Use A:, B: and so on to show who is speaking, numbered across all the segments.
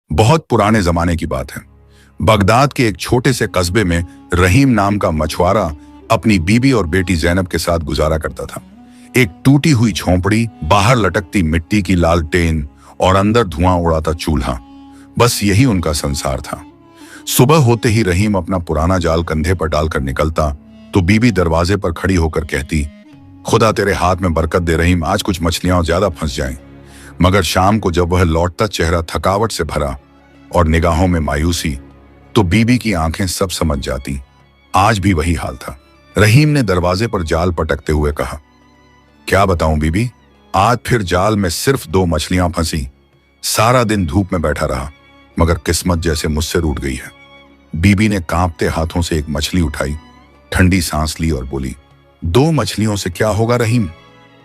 A: बहुत पुराने जमाने की बात है। बगदाद के एक छोटे से कस्बे में रहीम नाम का मछुआरा अपनी बीबी और बेटी जैनब के साथ गुजारा करता था। एक टूटी हुई झोंपड़ी, बाहर लटकती मिट्टी की लालटेन और अंदर धुआं उड़ाता चूल्हा, बस यही उनका संसार था। सुबह होते ही रहीम अपना पुराना जाल कंधे पर डालकर निकलता तो बीबी दरवाजे पर खड़ी होकर कहती, खुदा तेरे हाथ में बरकत दे रहीम, आज कुछ मछलियां ज्यादा फंस जाएं। मगर शाम को जब वह लौटता, चेहरा थकावट से भरा और निगाहों में मायूसी, तो बीबी की आंखें सब समझ जाती। आज भी वही हाल था। रहीम ने दरवाजे पर जाल पटकते हुए कहा, क्या बताऊं बीबी, आज फिर जाल में सिर्फ 2 मछलियां फंसी। सारा दिन धूप में बैठा रहा, मगर किस्मत जैसे मुझसे रूठ गई है। बीबी ने कांपते हाथों से एक मछली उठाई, ठंडी सांस ली और बोली, 2 मछलियों से क्या होगा रहीम,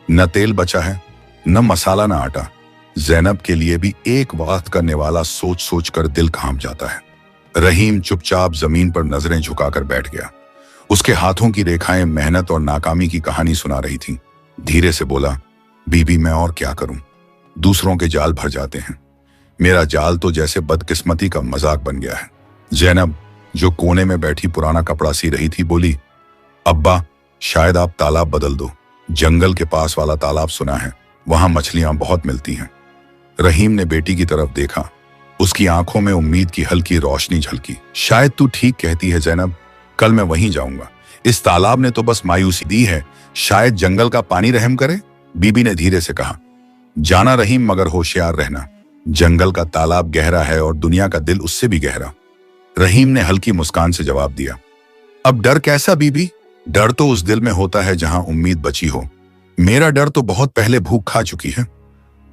A: न तेल बचा है, न मसाला, न आटा। जैनब के लिए भी एक वक्त करने वाला सोच सोच कर दिल कांप जाता है। रहीम चुपचाप जमीन पर नजरें झुकाकर बैठ गया। उसके हाथों की रेखाएं मेहनत और नाकामी की कहानी सुना रही थीं। धीरे से बोला, बीबी मैं और क्या करूं, दूसरों के जाल भर जाते हैं, मेरा जाल तो जैसे बदकिस्मती का मजाक बन गया है। जैनब, जो कोने में बैठी पुराना कपड़ा सी रही थी, बोली, अब्बा शायद आप तालाब बदल दो, जंगल के पास वाला तालाब सुना है, वहां मछलियां बहुत मिलती हैं। रहीम ने बेटी की तरफ देखा, उसकी आंखों में उम्मीद की हल्की रोशनी झलकी। शायद तू ठीक कहती है जैनब, कल मैं वहीं जाऊंगा। इस तालाब ने तो बस मायूसी दी है, शायद जंगल का पानी रहम करे। बीबी ने धीरे से कहा, जाना रहीम, मगर होशियार रहना, जंगल का तालाब गहरा है और दुनिया का दिल उससे भी गहरा। रहीम ने हल्की मुस्कान से जवाब दिया, अब डर कैसा बीबी, डर तो उस दिल में होता है जहां उम्मीद बची हो। मेरा डर तो बहुत पहले भूख खा चुकी है।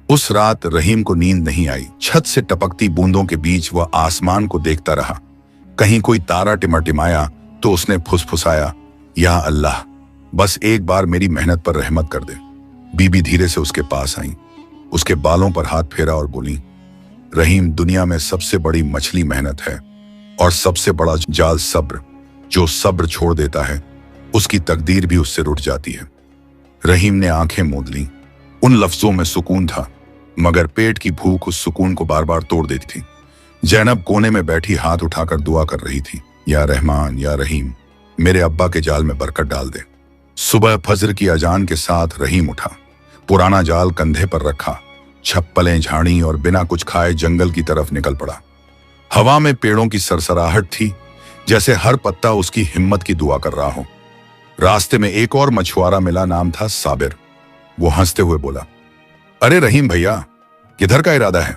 A: उस रात रहीम को नींद नहीं आई। छत से टपकती बूंदों के बीच वह आसमान को देखता रहा। कहीं कोई तारा टिमटिमाया तो उसने फुसफुसाया, या अल्लाह, बस एक बार मेरी मेहनत पर रहमत कर दे। बीबी धीरे से उसके पास आई, उसके बालों पर हाथ फेरा और बोली, रहीम, दुनिया में सबसे बड़ी मछली मेहनत है और सबसे बड़ा जाल सब्र। जो सब्र छोड़ देता है उसकी तकदीर भी उससे रुठ जाती है। रहीम ने आंखें मूंद लीं। उन लफ्जों में सुकून था, मगर पेट की भूख उस सुकून को बार बार तोड़ देती थी। जैनब कोने में बैठी हाथ उठाकर दुआ कर रही थी, या रहमान, या रहीम, मेरे अब्बा के जाल में बरकत डाल दे। सुबह फजर की अजान के साथ रहीम उठा, पुराना जाल कंधे पर रखा, छप्पलें झाड़ी और बिना कुछ खाए जंगल की तरफ निकल पड़ा। हवा में पेड़ों की सरसराहट थी, जैसे हर पत्ता उसकी हिम्मत की दुआ कर रहा हो। रास्ते में एक और मछुआरा मिला, नाम था साबिर। वो हंसते हुए बोला, अरे रहीम भैया, किधर का इरादा है,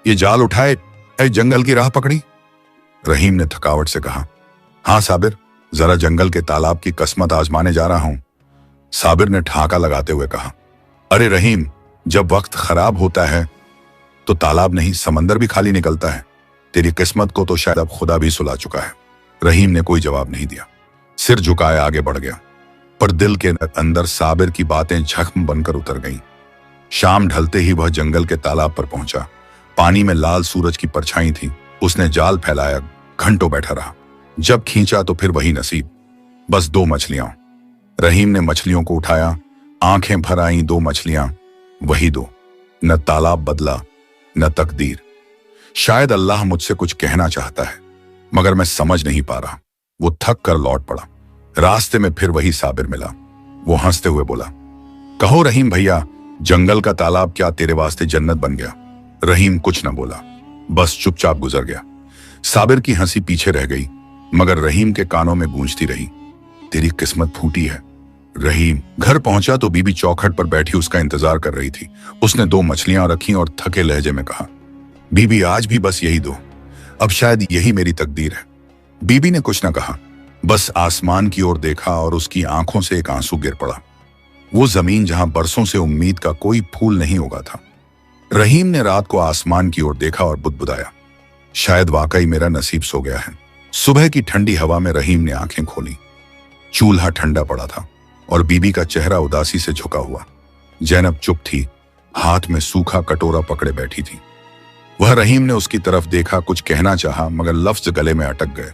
A: ये जाल उठाए जंगल की राह पकड़ी। रहीम ने थकावट से कहा, हाँ साबिर, जरा जंगल के तालाब की किस्मत आजमाने जा रहा हूं। साबिर ने ठहाका लगाते हुए कहा, अरे रहीम, जब वक्त खराब होता है तो तालाब नहीं, समंदर भी खाली निकलता है। तेरी किस्मत को तो शायद अब खुदा भी सुला चुका है। रहीम ने कोई जवाब नहीं दिया, सिर झुकाए आगे बढ़ गया, पर दिल के अंदर साबिर की बातें जख्म बनकर उतर गईं। शाम ढलते ही वह जंगल के तालाब पर पहुंचा। पानी में लाल सूरज की परछाई थी। उसने जाल फैलाया, घंटों बैठा रहा। जब खींचा तो फिर वही नसीब, बस 2 मछलियां। रहीम ने मछलियों को उठाया, आंखें भर आईं 2 मछलियां, वही 2। न तालाब बदला, न तकदीर। शायद अल्लाह मुझसे कुछ कहना चाहता है, मगर मैं समझ नहीं पा रहा। वो थक कर लौट पड़ा। रास्ते में फिर वही साबिर मिला। वो हंसते हुए बोला, कहो रहीम भैया, जंगल का तालाब क्या तेरे वास्ते जन्नत बन गया। रहीम कुछ न बोला, बस चुपचाप गुजर गया। साबिर की हंसी पीछे रह गई, मगर रहीम के कानों में गूंजती रही, तेरी किस्मत फूटी है। रहीम घर पहुंचा तो बीबी चौखट पर बैठी उसका इंतजार कर रही थी। उसने 2 मछलियां रखी और थके लहजे में कहा, बीबी आज भी बस यही 2, अब शायद यही मेरी तकदीर है। बीबी ने कुछ न कहा, बस आसमान की ओर देखा और उसकी आंखों से एक आंसू गिर पड़ा। वो जमीन जहां बरसों से उम्मीद का कोई फूल नहीं उगा था। रहीम ने रात को आसमान की ओर देखा और बुदबुदाया, शायद वाकई मेरा नसीब सो गया है। सुबह की ठंडी हवा में रहीम ने आंखें खोली। चूल्हा ठंडा पड़ा था और बीबी का चेहरा उदासी से झुका हुआ। जैनब चुप थी, हाथ में सूखा कटोरा पकड़े बैठी थी। वह रहीम ने उसकी तरफ देखा, कुछ कहना चाहा, मगर लफ्ज गले में अटक गए।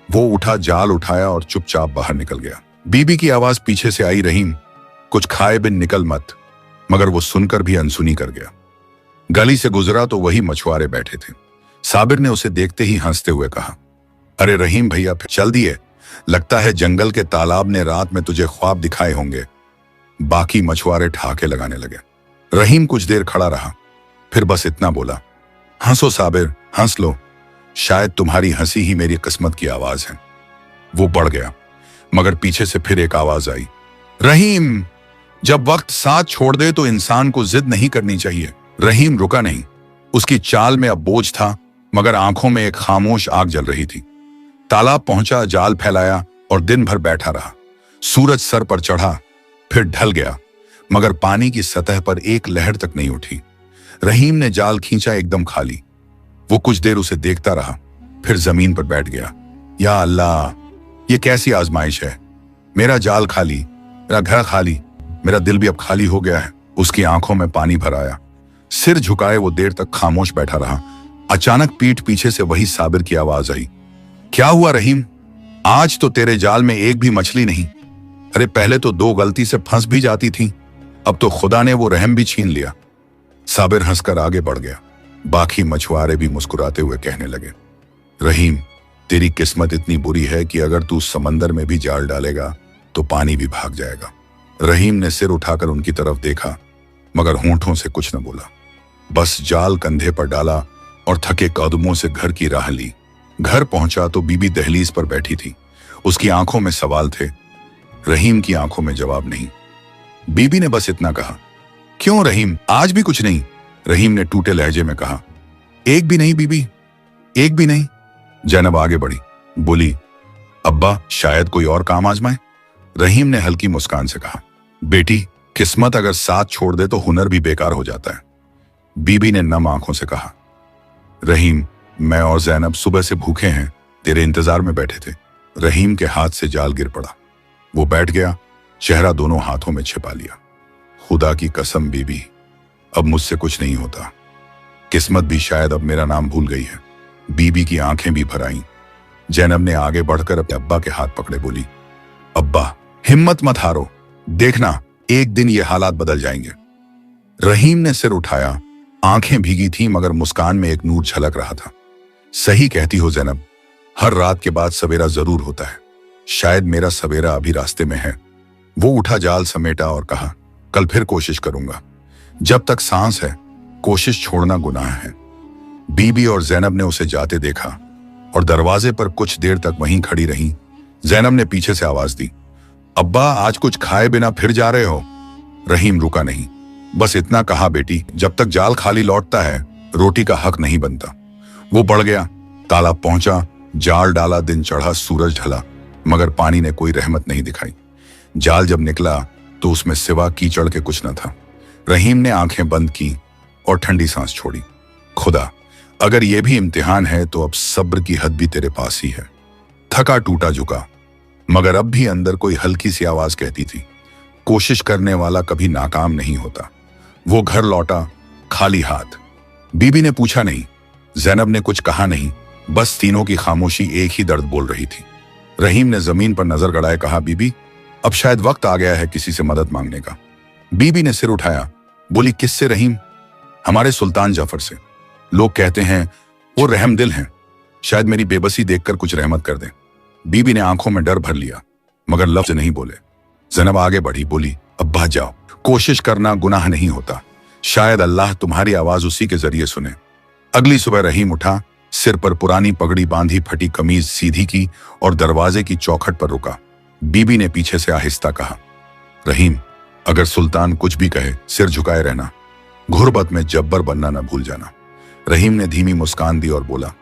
A: वो उठा, जाल उठाया और चुपचाप बाहर निकल गया। बीबी की आवाज पीछे से आई, रहीम कुछ खाए बिन निकल मत, मगर वो सुनकर भी अनसुनी कर गया। गली से गुजरा तो वही मछुआरे बैठे थे। साबिर ने उसे देखते ही हंसते हुए कहा, अरे रहीम भैया फिर चल दिए, लगता है जंगल के तालाब ने रात में तुझे ख्वाब दिखाए होंगे। बाकी मछुआरे ठहाके लगाने लगे। रहीम कुछ देर खड़ा रहा, फिर बस इतना बोला, हंसो साबिर, हंस लो, शायद तुम्हारी हंसी ही मेरी किस्मत की आवाज है। वो बढ़ गया, मगर पीछे से फिर एक आवाज आई, रहीम, जब वक्त साथ छोड़ दे तो इंसान को जिद नहीं करनी चाहिए। रहीम रुका नहीं। उसकी चाल में अब बोझ था, मगर आंखों में एक खामोश आग जल रही थी। तालाब पहुंचा, जाल फैलाया और दिन भर बैठा रहा। सूरज सर पर चढ़ा, फिर ढल गया, मगर पानी की सतह पर एक लहर तक नहीं उठी। रहीम ने जाल खींचा, एकदम खाली। वो कुछ देर उसे देखता रहा, फिर जमीन पर बैठ गया। या अल्लाह, ये कैसी आजमाइश है। मेरा जाल खाली, मेरा घर खाली, मेरा दिल भी अब खाली हो गया है। उसकी आंखों में पानी भर आया। सिर झुकाए वो देर तक खामोश बैठा रहा। अचानक पीठ पीछे से वही साबिर की आवाज आई, क्या हुआ रहीम, आज तो तेरे जाल में एक भी मछली नहीं। अरे पहले तो 2 गलती से फंस भी जाती थी, अब तो खुदा ने वो रहम भी छीन लिया। साबिर हंसकर आगे बढ़ गया। बाकी मछुआरे भी मुस्कुराते हुए कहने लगे, रहीम, तेरी किस्मत इतनी बुरी है कि अगर तू समंदर में भी जाल डालेगा तो पानी भी भाग जाएगा। रहीम ने सिर उठाकर उनकी तरफ देखा, मगर होंठों से कुछ न बोला। बस जाल कंधे पर डाला और थके कदमों से घर की राह ली। घर पहुंचा तो बीबी दहलीज पर बैठी थी। उसकी आंखों में सवाल थे, रहीम की आंखों में जवाब नहीं। बीबी ने बस इतना कहा, क्यों रहीम, आज भी कुछ नहीं? रहीम ने टूटे लहजे में कहा, एक भी नहीं बीबी, एक भी नहीं। जैनब आगे बढ़ी, बोली, अब्बा शायद कोई और काम आजमाए। रहीम ने हल्की मुस्कान से कहा, बेटी, किस्मत अगर साथ छोड़ दे तो हुनर भी बेकार हो जाता है। बीबी ने नम आंखों से कहा, रहीम, मैं और जैनब सुबह से भूखे हैं, तेरे इंतजार में बैठे थे। रहीम के हाथ से जाल गिर पड़ा। वो बैठ गया, चेहरा दोनों हाथों में छिपा लिया। खुदा की कसम बीबी, अब मुझसे कुछ नहीं होता। किस्मत भी शायद अब मेरा नाम भूल गई है। बीबी की आंखें भी भर आईं। जैनब ने आगे बढ़कर अपने अब्बा के हाथ पकड़े बोली, अब्बा, हिम्मत मत हारो, देखना एक दिन ये हालात बदल जाएंगे। रहीम ने सिर उठाया। आंखें भीगी थीं, मगर मुस्कान में एक नूर झलक रहा था। सही कहती हो जैनब, हर रात के बाद सवेरा जरूर होता है। शायद मेरा सवेरा अभी रास्ते में है। वो उठा, जाल समेटा और कहा, कल फिर कोशिश करूंगा। जब तक सांस है कोशिश छोड़ना गुनाह है। बीबी और जैनब ने उसे जाते देखा और दरवाजे पर कुछ देर तक वहीं खड़ी रहीं। जैनब ने पीछे से आवाज दी, अब्बा, आज कुछ खाए बिना फिर जा रहे हो? रहीम रुका नहीं, बस इतना कहा, बेटी, जब तक जाल खाली लौटता है रोटी का हक नहीं बनता। वो बढ़ गया, तालाब पहुंचा, जाल डाला, दिन चढ़ा, सूरज ढला, मगर पानी ने कोई रहमत नहीं दिखाई। जाल जब निकला तो उसमें सिवा कीचड़ के कुछ न था। रहीम ने आंखें बंद की और ठंडी सांस छोड़ी। खुदा, अगर यह भी इम्तिहान है तो अब सब्र की हद भी तेरे पास ही है। थका टूटा झुका, मगर अब भी अंदर कोई हल्की सी आवाज कहती थी, कोशिश करने वाला कभी नाकाम नहीं होता। वो घर लौटा खाली हाथ। बीबी ने पूछा नहीं, जैनब ने कुछ कहा नहीं, बस तीनों की खामोशी एक ही दर्द बोल रही थी। रहीम ने जमीन पर नजर गड़ाए कहा, बीबी, अब शायद वक्त आ गया है किसी से मदद मांगने का। बीबी ने सिर उठाया, बोली, किससे रहीम? हमारे सुल्तान जाफर से। लोग कहते हैं वो रहम दिल हैं, शायद मेरी बेबसी देखकर कुछ रहमत कर दें। बीबी ने आंखों में डर भर लिया, मगर लफ्ज नहीं बोले। जैनब आगे बढ़ी, बोली, अब्बा जाओ, कोशिश करना गुनाह नहीं होता। शायद अल्लाह तुम्हारी आवाज उसी के जरिए सुने। अगली सुबह रहीम उठा, सिर पर पुरानी पगड़ी बांधी, फटी कमीज सीधी की और दरवाजे की चौखट पर रुका। बीबी ने पीछे से आहिस्ता कहा, रहीम, अगर सुल्तान कुछ भी कहे सिर झुकाए रहना, घुरबत में जब्बर बनना न भूल जाना। रहीम ने धीमी मुस्कान दी और बोला,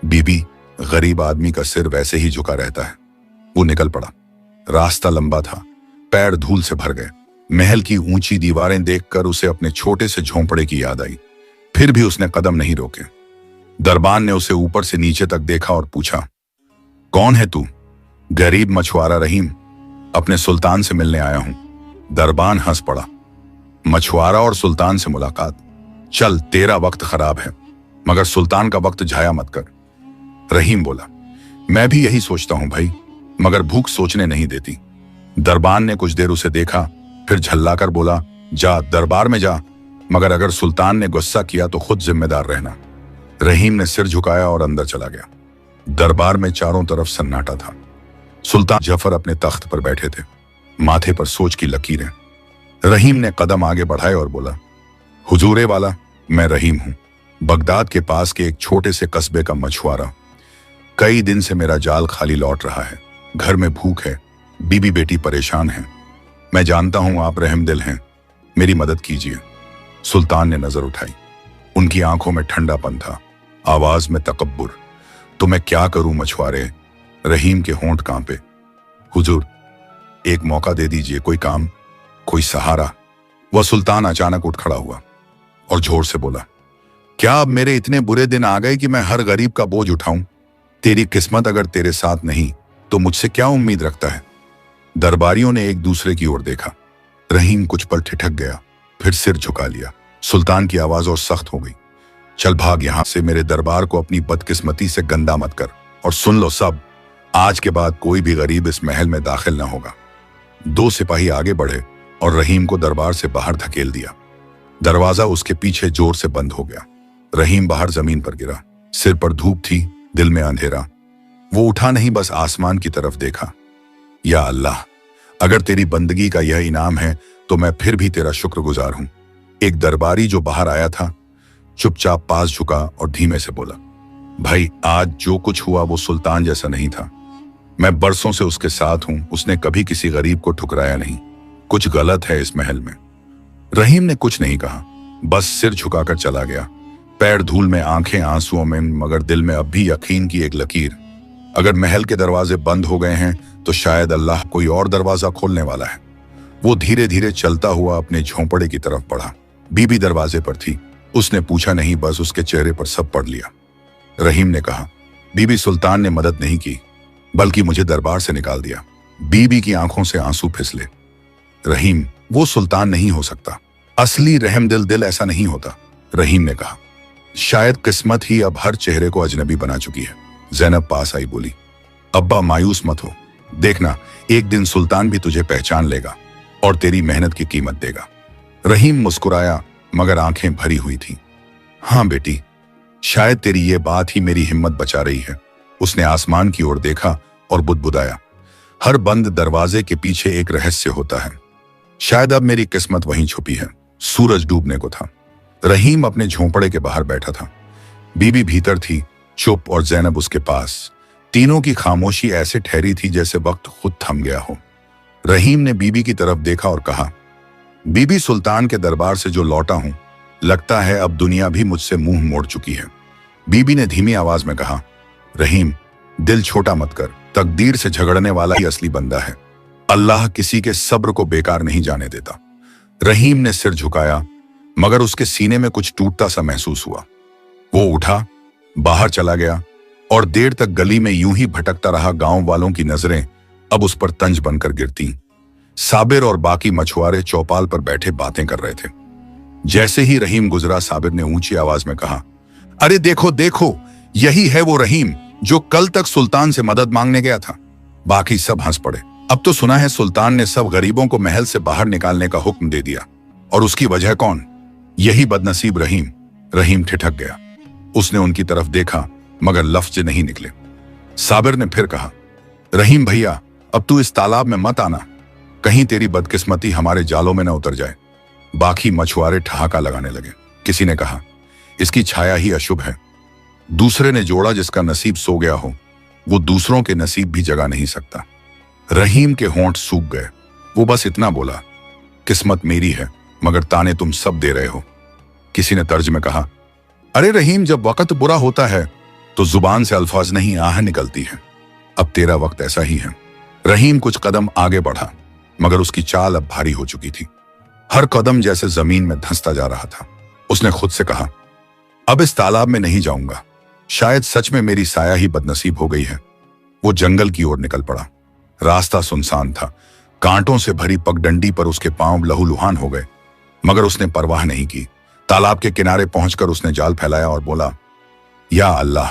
A: बीबी, गरीब आदमी का सिर वैसे ही झुका रहता है। वो निकल पड़ा। रास्ता लंबा था, पैर धूल से भर गए। महल की ऊंची दीवारें देखकर उसे अपने छोटे से झोंपड़े की याद आई। फिर भी उसने कदम नहीं रोके। दरबान ने उसे ऊपर से नीचे तक देखा और पूछा, कौन है तू? गरीब मछुआरा रहीम, अपने सुल्तान से मिलने आया हूं। दरबान हंस पड़ा, मछुआरा और सुल्तान से मुलाकात? चल, तेरा वक्त खराब है, मगर सुल्तान का वक्त जाया मत कर। रहीम बोला, मैं भी यही सोचता हूं भाई, मगर भूख सोचने नहीं देती। दरबान ने कुछ देर उसे देखा, फिर झल्लाकर बोला, जा दरबार में जा, मगर अगर सुल्तान ने गुस्सा किया तो खुद जिम्मेदार रहना। रहीम ने सिर झुकाया और अंदर चला गया। दरबार में चारों तरफ सन्नाटा था। सुल्तान जफर अपने तख्त पर बैठे थे, माथे पर सोच की लकीरें। रहीम ने कदम आगे बढ़ाए और बोला, हुजूरे वाला, मैं रहीम हूं, बगदाद के पास के एक छोटे से कस्बे का मछुआरा। कई दिन से मेरा जाल खाली लौट रहा है। घर में भूख है, बीबी बेटी परेशान है। मैं जानता हूं आप रहमदिल हैं, मेरी मदद कीजिए। सुल्तान ने नजर उठाई। उनकी आंखों में ठंडापन था, आवाज में तकब्बुर। तो मैं क्या करूं मछुआरे? रहीम के होंठ कांपे। हुजूर, एक मौका दे दीजिए, कोई काम, कोई सहारा। वह सुल्तान अचानक उठ खड़ा हुआ और जोर से बोला, क्या अब मेरे इतने बुरे दिन आ गए कि मैं हर गरीब का बोझ उठाऊं? तेरी किस्मत अगर तेरे साथ नहीं तो मुझसे क्या उम्मीद रखता है? दरबारियों ने एक दूसरे की ओर देखा। रहीम कुछ पल ठिठक गया, फिर सिर झुका लिया। सुल्तान की आवाज और सख्त हो गई, चल भाग यहां से, मेरे दरबार को अपनी बदकिस्मती से गंदा मत कर। और सुन लो सब, आज के बाद कोई भी गरीब इस महल में दाखिल न होगा। दो सिपाही आगे बढ़े और रहीम को दरबार से बाहर धकेल दिया। दरवाजा उसके पीछे जोर से बंद हो गया। रहीम बाहर जमीन पर गिरा। सिर पर धूप थी, दिल में अंधेरा। वो उठा नहीं, बस आसमान की तरफ देखा। या अल्लाह, अगर तेरी बंदगी का यह इनाम है तो मैं फिर भी तेरा शुक्रगुजार हूं। एक दरबारी जो बाहर आया था चुपचाप पास झुका और धीमे से बोला, भाई, आज जो कुछ हुआ वो सुल्तान जैसा नहीं था। मैं बरसों से उसके साथ हूं, उसने कभी किसी गरीब को ठुकराया नहीं। कुछ गलत है इस महल में। रहीम ने कुछ नहीं कहा, बस सिर झुकाकर चला गया। पैर धूल में, आंखें आंसुओं में, मगर दिल में अब भी यकीन की एक लकीर। अगर महल के दरवाजे बंद हो गए हैं तो शायद अल्लाह कोई और दरवाजा खोलने वाला है। वो धीरे धीरे चलता हुआ अपने झोंपड़े की तरफ बढ़ा। बीबी दरवाजे पर थी। उसने पूछा नहीं, बस उसके चेहरे पर सब पढ़ लिया। रहीम ने कहा, बीबी, सुल्तान ने मदद नहीं की बल्कि मुझे दरबार से निकाल दिया। बीबी की आंखों से आंसू फिसले। रहीम, वो सुल्तान नहीं हो सकता। असली रहमदिल दिल ऐसा नहीं होता। रहीम ने कहा, शायद किस्मत ही अब हर चेहरे को अजनबी बना चुकी है। ज़ैनब पास आई, बोली, अब्बा मायूस मत हो, देखना एक दिन सुल्तान भी तुझे पहचान लेगा और तेरी मेहनत की कीमत देगा। रहीम मुस्कुराया मगर आंखें भरी हुई थी। हाँ बेटी, शायद तेरी ये बात ही मेरी हिम्मत बचा रही है। उसने आसमान की ओर देखा और बुदबुदाया, हर बंद दरवाजे के पीछे एक रहस्य होता है। शायद अब मेरी किस्मत वहीं छुपी है। सूरज डूबने को था। रहीम अपने झोंपड़े के बाहर बैठा था। बीबी भीतर थी, चुप, और ज़ैनब उसके पास। तीनों की खामोशी ऐसे ठहरी थी जैसे वक्त खुद थम गया हो। रहीम ने बीबी की तरफ देखा और कहा, बीबी, सुल्तान के दरबार से जो लौटा हूं, लगता है अब दुनिया भी मुझसे मुंह मोड़ चुकी है। बीबी ने धीमी आवाज में कहा, रहीम, दिल छोटा मत कर, तकदीर से झगड़ने वाला ही असली बंदा है। अल्लाह किसी के सब्र को बेकार नहीं जाने देता। रहीम ने सिर झुकाया मगर उसके सीने में कुछ टूटता सा महसूस हुआ। वो उठा, बाहर चला गया और देर तक गली में यूं ही भटकता रहा। गांव वालों की नजरें अब उस पर तंज बनकर गिरती। साबिर और बाकी मछुआरे चौपाल पर बैठे बातें कर रहे थे। जैसे ही रहीम गुजरा, साबिर ने ऊंची आवाज में कहा, अरे देखो देखो, यही है वो रहीम जो कल तक सुल्तान से मदद मांगने गया था। बाकी सब हंस पड़े। अब तो सुना है सुल्तान ने सब गरीबों को महल से बाहर निकालने का हुक्म दे दिया। और उसकी वजह कौन? यही बदनसीब रहीम। रहीम ठिठक गया। उसने उनकी तरफ देखा मगर लफ्ज नहीं निकले। साबिर ने फिर कहा, रहीम भैया, अब तू इस तालाब में मत आना, कहीं तेरी बदकिस्मती हमारे जालों में न उतर जाए। बाकी मछुआरे ठहाका लगाने लगे। किसी ने कहा, इसकी छाया ही अशुभ है। दूसरे ने जोड़ा, जिसका नसीब सो गया हो वो दूसरों के नसीब भी जगा नहीं सकता। रहीम के होंठ सूख गए। वो बस इतना बोला, किस्मत मेरी है मगर ताने तुम सब दे रहे हो। किसी ने तर्ज में कहा, अरे रहीम, जब वक्त बुरा होता है तो जुबान से अल्फाज नहीं, आह निकलती है। अब तेरा वक्त ऐसा ही है। रहीम कुछ कदम आगे बढ़ा मगर उसकी चाल अब भारी हो चुकी थी। हर कदम जैसे जमीन में धंसता जा रहा था। उसने खुद से कहा, अब इस तालाब में नहीं जाऊंगा। शायद सच में मेरी साया ही बदनसीब हो गई है। वो जंगल की ओर निकल पड़ा। रास्ता सुनसान था। कांटों से भरी पगडंडी पर उसके पांव लहूलुहान हो गए मगर उसने परवाह नहीं की। तालाब के किनारे पहुंचकर उसने जाल फैलाया और बोला, या अल्लाह,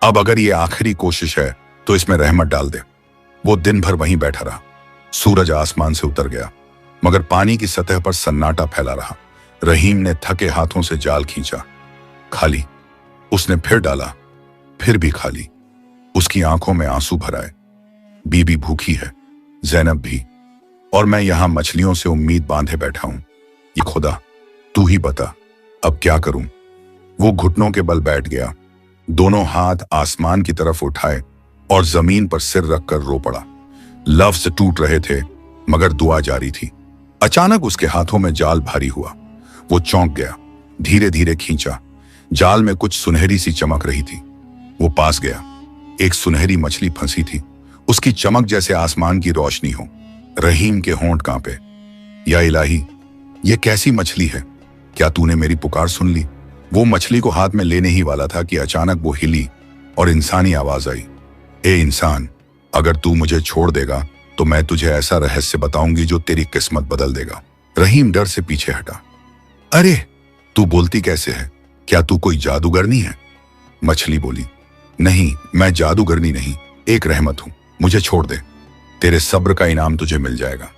A: अब अगर ये आखिरी कोशिश है तो इसमें रहमत डाल दे। वो दिन भर वहीं बैठा रहा। सूरज आसमान से उतर गया मगर पानी की सतह पर सन्नाटा फैला रहा। रहीम ने थके हाथों से जाल खींचा, खाली। उसने फिर डाला, फिर भी खाली। उसकी आंखों में आंसू भर आए। बीबी भूखी है, जैनब भी, और मैं यहां मछलियों से उम्मीद बांधे बैठा हूं। ये खुदा, तू ही बता, अब क्या करूं? वो घुटनों के बल बैठ गया, दोनों हाथ आसमान की तरफ उठाए और जमीन पर सिर रखकर रो पड़ा। लफ्ज टूट रहे थे मगर दुआ जारी थी। अचानक उसके हाथों में जाल भारी हुआ। वो चौंक गया, धीरे धीरे खींचा। जाल में कुछ सुनहरी सी चमक रही थी। वो पास गया। एक सुनहरी मछली फंसी थी, उसकी चमक जैसे आसमान की रोशनी हो। रहीम के होंठ कांपे। या इलाही, ये कैसी मछली है? क्या तूने मेरी पुकार सुन ली? वो मछली को हाथ में लेने ही वाला था कि अचानक वो हिली और इंसानी आवाज आई। ए इंसान, अगर तू मुझे छोड़ देगा तो मैं तुझे ऐसा रहस्य बताऊंगी जो तेरी किस्मत बदल देगा। रहीम डर से पीछे हटा। अरे, तू बोलती कैसे है? क्या तू कोई जादूगरनी है? मछली बोली, नहीं, मैं जादूगरनी नहीं, एक रहमत हूं। मुझे छोड़ दे, तेरे सब्र का इनाम तुझे मिल जाएगा।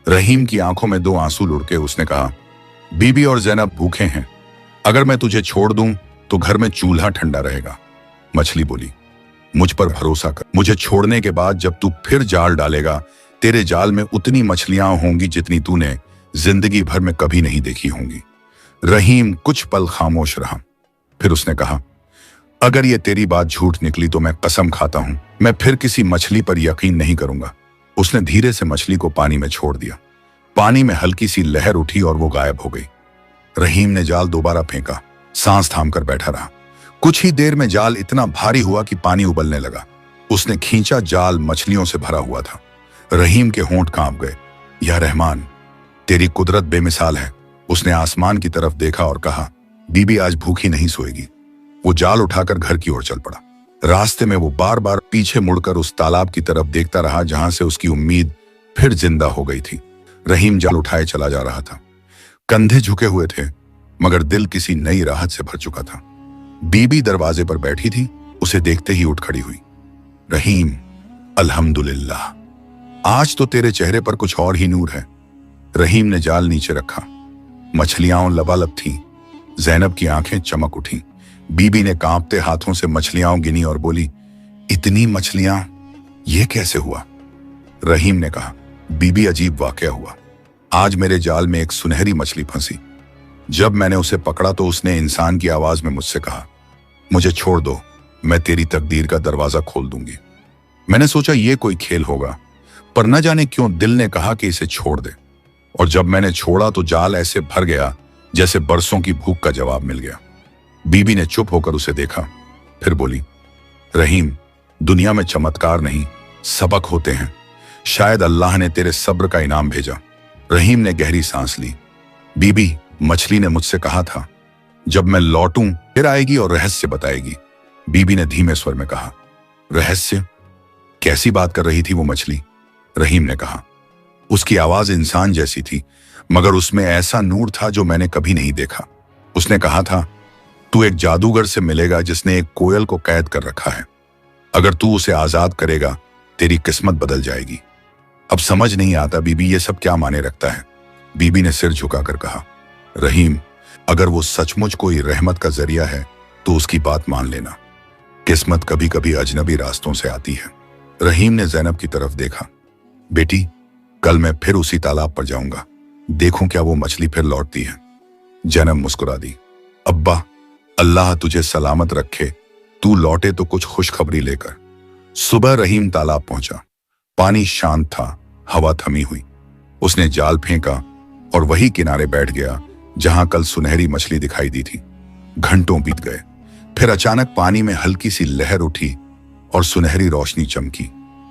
A: रहीम की आंखों में 2 आंसू लुढ़के उसने कहा, बीबी और जैनब भूखे हैं, अगर मैं तुझे छोड़ दूं तो घर में चूल्हा ठंडा रहेगा। मछली बोली, मुझ पर भरोसा कर, मुझे छोड़ने के बाद जब तू फिर जाल डालेगा, तेरे जाल में उतनी मछलियां होंगी जितनी तूने जिंदगी भर में कभी नहीं देखी होंगी। रहीम कुछ पल खामोश रहा, फिर उसने कहा, अगर ये तेरी बात झूठ निकली तो मैं कसम खाता हूं, मैं फिर किसी मछली पर यकीन नहीं करूंगा। उसने धीरे से मछली को पानी में छोड़ दिया। पानी में हल्की सी लहर उठी और वो गायब हो गई। रहीम ने जाल दोबारा फेंका, सांस थामकर बैठा रहा। कुछ ही देर में जाल इतना भारी हुआ कि पानी उबलने लगा। उसने खींचा, जाल मछलियों से भरा हुआ था। रहीम के होंठ कांप गए। या रहमान, तेरी कुदरत बेमिसाल है। उसने आसमान की तरफ देखा और कहा, बीबी आज भूखी नहीं सोएगी। वो जाल उठाकर घर की ओर चल पड़ा। रास्ते में वो बार बार पीछे मुड़कर उस तालाब की तरफ देखता रहा जहां से उसकी उम्मीद फिर जिंदा हो गई थी। रहीम जाल उठाए चला जा रहा था। कंधे झुके हुए थे मगर दिल किसी नई राहत से भर चुका था। बीबी दरवाजे पर बैठी थी, उसे देखते ही उठ खड़ी हुई। रहीम, अल्हम्दुलिल्लाह, आज तो तेरे चेहरे पर कुछ और ही नूर है। रहीम ने जाल नीचे रखा। मछलियां लबालब थीं। जैनब की आंखें चमक उठी। बीबी ने कांपते हाथों से मछलियां गिनी और बोली, इतनी मछलियां, ये कैसे हुआ? रहीम ने कहा, बीबी, अजीब वाकया हुआ। आज मेरे जाल में एक सुनहरी मछली फंसी। जब मैंने उसे पकड़ा तो उसने इंसान की आवाज में मुझसे कहा, मुझे छोड़ दो, मैं तेरी तकदीर का दरवाजा खोल दूंगी। मैंने सोचा ये कोई खेल होगा, पर न जाने क्यों दिल ने कहा कि इसे छोड़ दे। और जब मैंने छोड़ा तो जाल ऐसे भर गया जैसे बरसों की भूख का जवाब मिल गया। बीबी ने चुप होकर उसे देखा, फिर बोली, रहीम, दुनिया में चमत्कार नहीं, सबक होते हैं। शायद अल्लाह ने तेरे सब्र का इनाम भेजा। रहीम ने गहरी सांस ली। बीबी, मछली ने मुझसे कहा था, जब मैं लौटूं फिर आएगी और रहस्य बताएगी। बीबी ने धीमे स्वर में कहा, रहस्य? कैसी बात कर रही थी वो मछली? रहीम ने कहा। उसकी आवाज इंसान जैसी थी मगर उसमें ऐसा नूर था जो मैंने कभी नहीं देखा। उसने कहा था, तू एक जादूगर से मिलेगा जिसने एक कोयल को कैद कर रखा है। अगर तू उसे आजाद करेगा तेरी किस्मत बदल जाएगी। अब समझ नहीं आता बीबी, ये सब क्या माने रखता है? बीबी ने सिर झुकाकर कहा, रहीम, अगर वो सचमुच कोई रहमत का जरिया है तो उसकी बात मान लेना। किस्मत कभी कभी अजनबी रास्तों से आती है। रहीम ने जैनब की तरफ देखा। बेटी, कल मैं फिर उसी तालाब पर जाऊंगा, देखूं क्या वो मछली फिर लौटती है। जैनब मुस्कुरा दी। अब्बा, अल्लाह तुझे सलामत रखे, तू लौटे तो कुछ खुशखबरी लेकर। सुबह रहीम तालाब पहुंचा। पानी शांत था, हवा थमी हुई। उसने जाल फेंका और वही किनारे बैठ गया जहां कल सुनहरी मछली दिखाई दी थी। घंटों बीत गए, फिर अचानक पानी में हल्की सी लहर उठी और सुनहरी रोशनी चमकी।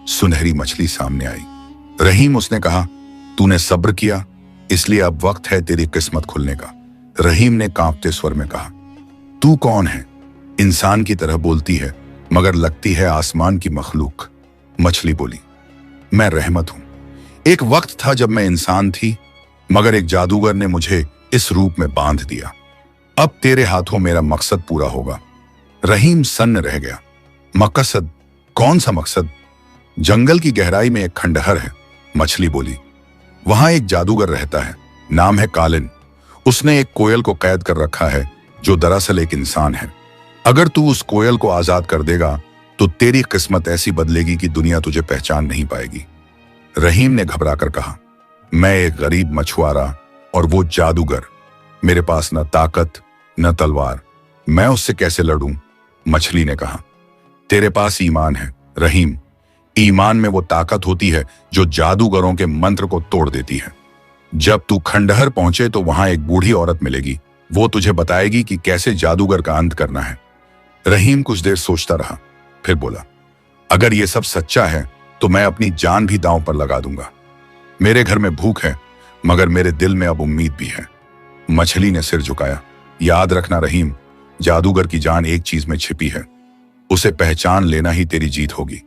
A: सुनहरी मछली सामने आई। रहीम, उसने कहा, तूने सब्र किया, इसलिए अब वक्त है तेरी किस्मत खुलने का। रहीम ने कांपते स्वर में कहा, तू कौन है? इंसान की तरह बोलती है मगर लगती है आसमान की मखलूक। मछली बोली, मैं रहमत हूं। एक वक्त था जब मैं इंसान थी मगर एक जादूगर ने मुझे इस रूप में बांध दिया। अब तेरे हाथों मेरा मकसद पूरा होगा। रहीम सन्न रह गया। मकसद? कौन सा मकसद? जंगल की गहराई में एक खंडहर है, मछली बोली। वहां एक जादूगर रहता है, नाम है कालिन। उसने एक कोयल को कैद कर रखा है जो दरअसल एक इंसान है। अगर तू उस कोयल को आजाद कर देगा तो तेरी किस्मत ऐसी बदलेगी कि दुनिया तुझे पहचान नहीं पाएगी। रहीम ने घबराकर कहा, मैं एक गरीब मछुआरा और वो जादूगर, मेरे पास न ताकत न तलवार, मैं उससे कैसे लड़ूं? मछली ने कहा, तेरे पास ईमान है रहीम। ईमान में वो ताकत होती है जो जादूगरों के मंत्र को तोड़ देती है। जब तू खंडहर पहुंचे तो वहां एक बूढ़ी औरत मिलेगी, वो तुझे बताएगी कि कैसे जादूगर का अंत करना है। रहीम कुछ देर सोचता रहा, फिर बोला, अगर ये सब सच्चा है तो मैं अपनी जान भी दांव पर लगा दूंगा। मेरे घर में भूख है मगर मेरे दिल में अब उम्मीद भी है। मछली ने सिर झुकाया, याद रखना रहीम, जादूगर की जान एक चीज में छिपी है, उसे पहचान लेना ही तेरी जीत होगी।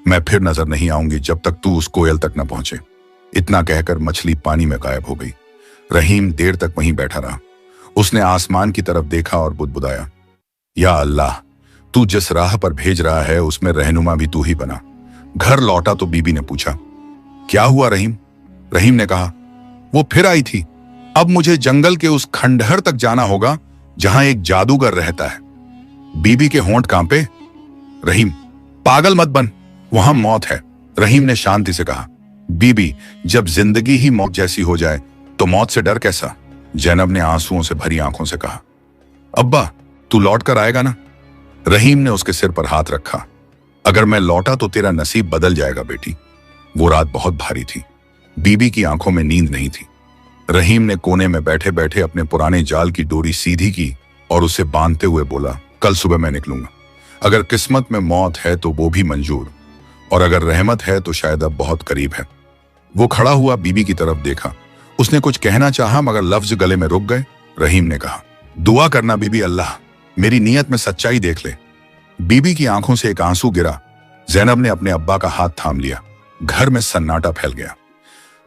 A: मैं फिर नजर नहीं आऊंगी जब तक तू उस कोयल तक न पहुंचे। इतना कहकर मछली पानी में गायब हो गई। रहीम देर तक वहीं बैठा रहा। उसने आसमान की तरफ देखा और बुदबुदाया, या अल्लाह, तू जिस राह पर भेज रहा है उसमें रहनुमा भी तू ही बना। घर लौटा तो बीबी ने पूछा, क्या हुआ रहीम? रहीम ने कहा, वो फिर आई थी। अब मुझे जंगल के उस खंडहर तक जाना होगा जहां एक जादूगर रहता है। बीबी के होंठ कांपे। रहीम, पागल मत बन, वहां मौत है। रहीम ने शांति से कहा, बीबी, जब जिंदगी ही मौत जैसी हो जाए तो मौत से डर कैसा? जैनब ने आंसुओं से भरी आंखों से कहा, अब्बा, तू लौट कर आएगा ना? रहीम ने उसके सिर पर हाथ रखा। अगर मैं लौटा तो तेरा नसीब बदल जाएगा बेटी। वो रात बहुत भारी थी। बीबी की आंखों में नींद नहीं थी। रहीम ने कोने में बैठे बैठे अपने पुराने जाल की डोरी सीधी की और उसे बांधते हुए बोला, कल सुबह मैं निकलूंगा। अगर किस्मत में मौत है तो वो भी मंजूर, और अगर रहमत है तो शायद अब बहुत करीब है। वो खड़ा हुआ बीबी की तरफ देखा। उसने कुछ कहना चाहा मगर लफ्ज गले में रुक गए। रहीम ने कहा, दुआ करना बीबी, अल्लाह मेरी नीयत में सच्चाई देख ले। बीबी की आंखों से एक आंसू गिरा। जैनब ने अपने अब्बा का हाथ थाम लिया। घर में सन्नाटा फैल गया।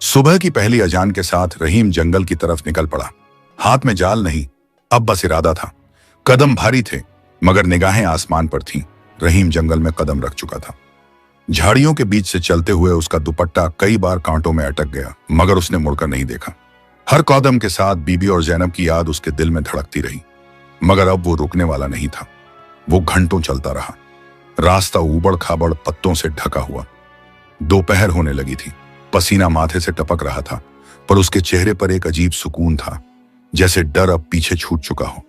A: सुबह की पहली अजान के साथ रहीम जंगल की तरफ निकल पड़ा। हाथ में जाल नहीं, अब बस इरादा था। कदम भारी थे मगर निगाहें आसमान पर थीं। रहीम जंगल में कदम रख चुका था। झाड़ियों के बीच से चलते हुए उसका दुपट्टा कई बार कांटों में अटक गया मगर उसने मुड़कर नहीं देखा। हर कदम के साथ बीबी और जैनब की याद उसके दिल में धड़कती रही, मगर अब वो रुकने वाला नहीं था। वो घंटों चलता रहा। रास्ता ऊबड़ खाबड़ पत्तों से ढका हुआ। दोपहर होने लगी थी। पसीना माथे से टपक रहा था, पर उसके चेहरे पर एक अजीब सुकून था, जैसे डर अब पीछे छूट चुका हो।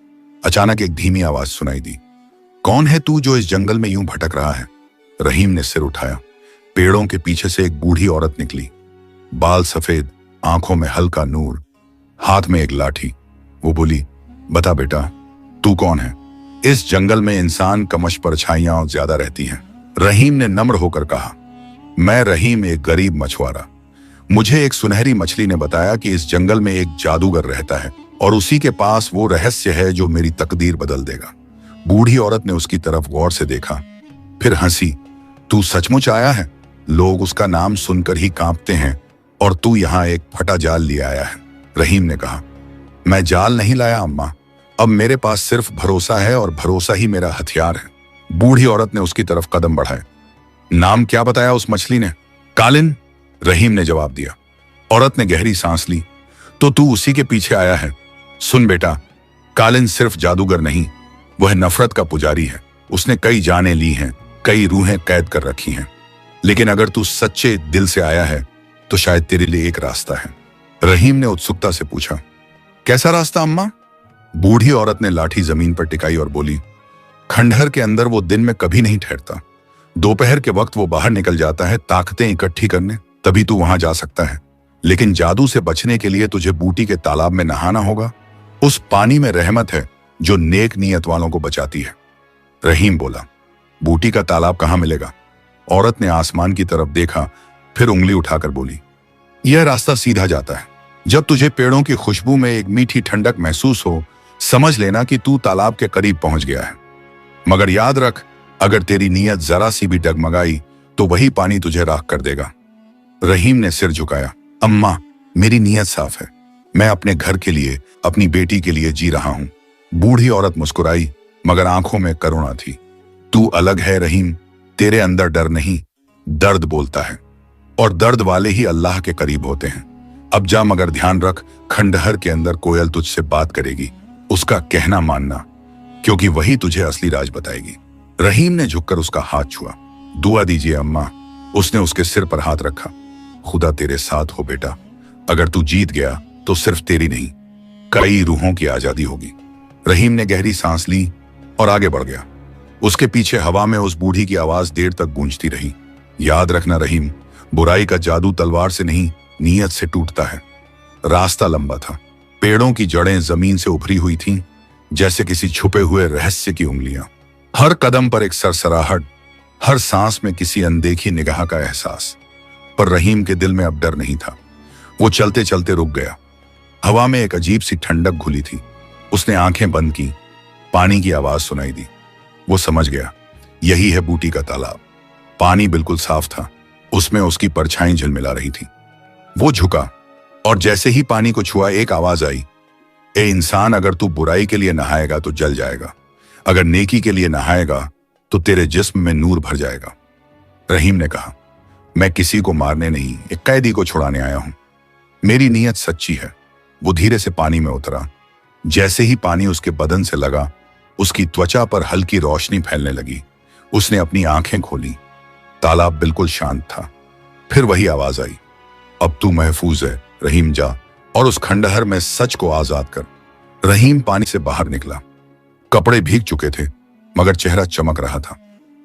A: अचानक एक धीमी आवाज सुनाई दी, कौन है तू जो इस जंगल में यूं भटक रहा है? रहीम ने सिर उठाया। पेड़ों के पीछे से एक बूढ़ी औरत निकली। बाल सफेद, आंखों में हल्का नूर, हाथ में एक लाठी। वो बोली, बता बेटा, तू कौन है? इस जंगल में इंसान कमश परछाइयां ज्यादा रहती हैं। रहीम ने नम्र होकर कहा, मैं रहीम, एक गरीब मछुआरा। मुझे एक सुनहरी मछली ने बताया कि इस जंगल में एक जादूगर रहता है और उसी के पास वो रहस्य है जो मेरी तकदीर बदल देगा। बूढ़ी औरत ने उसकी तरफ गौर से देखा, फिर हंसी। तू सचमुच आया है? लोग उसका नाम सुनकर ही कांपते हैं और तू यहाँ एक फटा जाल लिए आया है। रहीम ने कहा, मैं जाल नहीं लाया अम्मा, अब मेरे पास सिर्फ भरोसा है और भरोसा ही मेरा हथियार है। बूढ़ी औरत ने उसकी तरफ कदम बढ़ाए। नाम क्या बताया उस मछली ने? कालिन, रहीम ने जवाब दिया। औरत ने गहरी सांस ली। तो तू उसी के पीछे आया है? सुन बेटा, कालिन सिर्फ जादूगर नहीं, वह नफरत का पुजारी है। उसने कई जानें ली हैं, कई रूहें कैद कर रखी हैं। लेकिन अगर तू सच्चे दिल से आया है तो शायद तेरे लिए एक रास्ता है। रहीम ने उत्सुकता से पूछा, कैसा रास्ता अम्मा? बूढ़ी औरत ने लाठी जमीन पर टिकाई और बोली, खंडहर के अंदर वो दिन में कभी नहीं ठहरता। दोपहर के वक्त वो बाहर निकल जाता है ताकतें इकट्ठी करने, तभी तू वहां जा सकता है। लेकिन जादू से बचने के लिए तुझे बूटी के तालाब में नहाना होगा। उस पानी में रहमत है जो नेक नीयत वालों को बचाती है। रहीम बोला, बूटी का तालाब कहां मिलेगा? औरत ने आसमान की तरफ देखा, फिर उंगली उठाकर बोली, यह रास्ता सीधा जाता है। जब तुझे पेड़ों की खुशबू में एक मीठी ठंडक महसूस हो, समझ लेना कि तू तालाब के करीब पहुंच गया है। मगर याद रख, अगर तेरी नीयत जरा सी भी डगमगाई तो वही पानी तुझे राख कर देगा। रहीम ने सिर झुकाया, अम्मा, मेरी नीयत साफ है। मैं अपने घर के लिए, अपनी बेटी के लिए जी रहा हूं। बूढ़ी औरत मुस्कुराई, मगर आंखों में करुणा थी। तू अलग है रहीम, तेरे अंदर डर नहीं, दर्द बोलता है, और दर्द वाले ही अल्लाह के करीब होते हैं। अब जा, मगर ध्यान रख, खंडहर के अंदर कोयल तुझसे बात करेगी, उसका कहना मानना। क्योंकि वही तुझे असली राज बताएगी। रहीम ने झुककर उसका हाथ छुआ। दुआ दीजिए अम्मा। उसने उसके सिर पर हाथ रखा। खुदा तेरे साथ हो बेटा। अगर तू जीत गया तो सिर्फ तेरी नहीं, कई रूहों की आजादी होगी। रहीम ने गहरी सांस ली और आगे बढ़ गया। उसके पीछे हवा में उस बूढ़ी की आवाज देर तक गूंजती रही। याद रखना रहीम, बुराई का जादू तलवार से नहीं, नीयत से टूटता है। रास्ता लंबा था। पेड़ों की जड़ें जमीन से उभरी हुई थीं, जैसे किसी छुपे हुए रहस्य की उंगलियां। हर कदम पर एक सरसराहट, हर सांस में किसी अनदेखी निगाह का एहसास। पर रहीम के दिल में अब डर नहीं था। वो चलते चलते रुक गया। हवा में एक अजीब सी ठंडक घुली थी। उसने आंखें बंद की। पानी की आवाज सुनाई दी। वो समझ गया, यही है बूटी का तालाब। पानी बिल्कुल साफ था। उसमें उसकी परछाई झिलमिला रही थी। वो झुका और जैसे ही पानी को छुआ, एक आवाज आई, ए इंसान, अगर तू बुराई के लिए नहाएगा तो जल जाएगा, अगर नेकी के लिए नहाएगा तो तेरे जिस्म में नूर भर जाएगा। रहीम ने कहा, मैं किसी को मारने नहीं, एक कैदी को छुड़ाने आया हूं। मेरी नीयत सच्ची है। वो धीरे से पानी में उतरा। जैसे ही पानी उसके बदन से लगा, उसकी त्वचा पर हल्की रोशनी फैलने लगी। उसने अपनी आंखें खोली। तालाब बिल्कुल शांत था। फिर वही आवाज आई, अब तू महफूज है रहीम, जा और उस खंडहर में सच को आजाद कर। रहीम पानी से बाहर निकला। कपड़े भीग चुके थे मगर चेहरा चमक रहा था।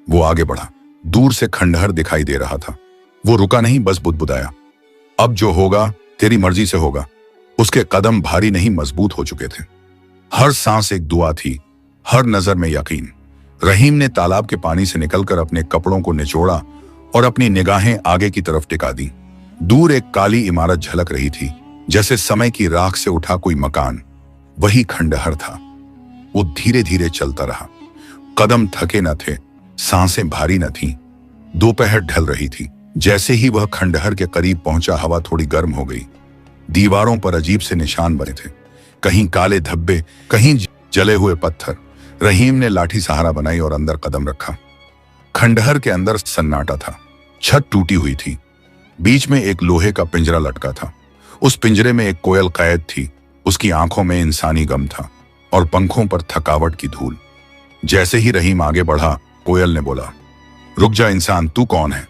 A: वो आगे बढ़ा। दूर से खंडहर दिखाई दे रहा था। वो रुका नहीं, बस बुदबुदाया, अब जो होगा तेरी मर्जी से होगा। उसके कदम भारी नहीं, मजबूत हो चुके थे। हर सांस एक दुआ थी, हर नजर में यकीन। रहीम ने तालाब के पानी से निकलकर अपने कपड़ों को निचोड़ा और अपनी निगाहें आगे की तरफ टिका दी। दूर एक काली इमारत झलक रही थी, जैसे समय की राख से उठा कोई मकान। वही खंडहर था। वो धीरे धीरे चलता रहा। कदम थके न थे, सांसें भारी न थीं। दोपहर ढल रही थी। जैसे ही वह खंडहर के करीब पहुंचा, हवा थोड़ी गर्म हो गई। दीवारों पर अजीब से निशान बने थे, कहीं काले धब्बे, कहीं जले हुए पत्थर। रहीम ने लाठी सहारा बनाई और अंदर कदम रखा। खंडहर के अंदर सन्नाटा था। छत टूटी हुई थी। बीच में एक लोहे का पिंजरा लटका था। उस पिंजरे में एक कोयल कैद थी। उसकी आंखों में इंसानी गम था और पंखों पर थकावट की धूल। जैसे ही रहीम आगे बढ़ा, कोयल ने बोला, रुक जा इंसान, तू कौन है?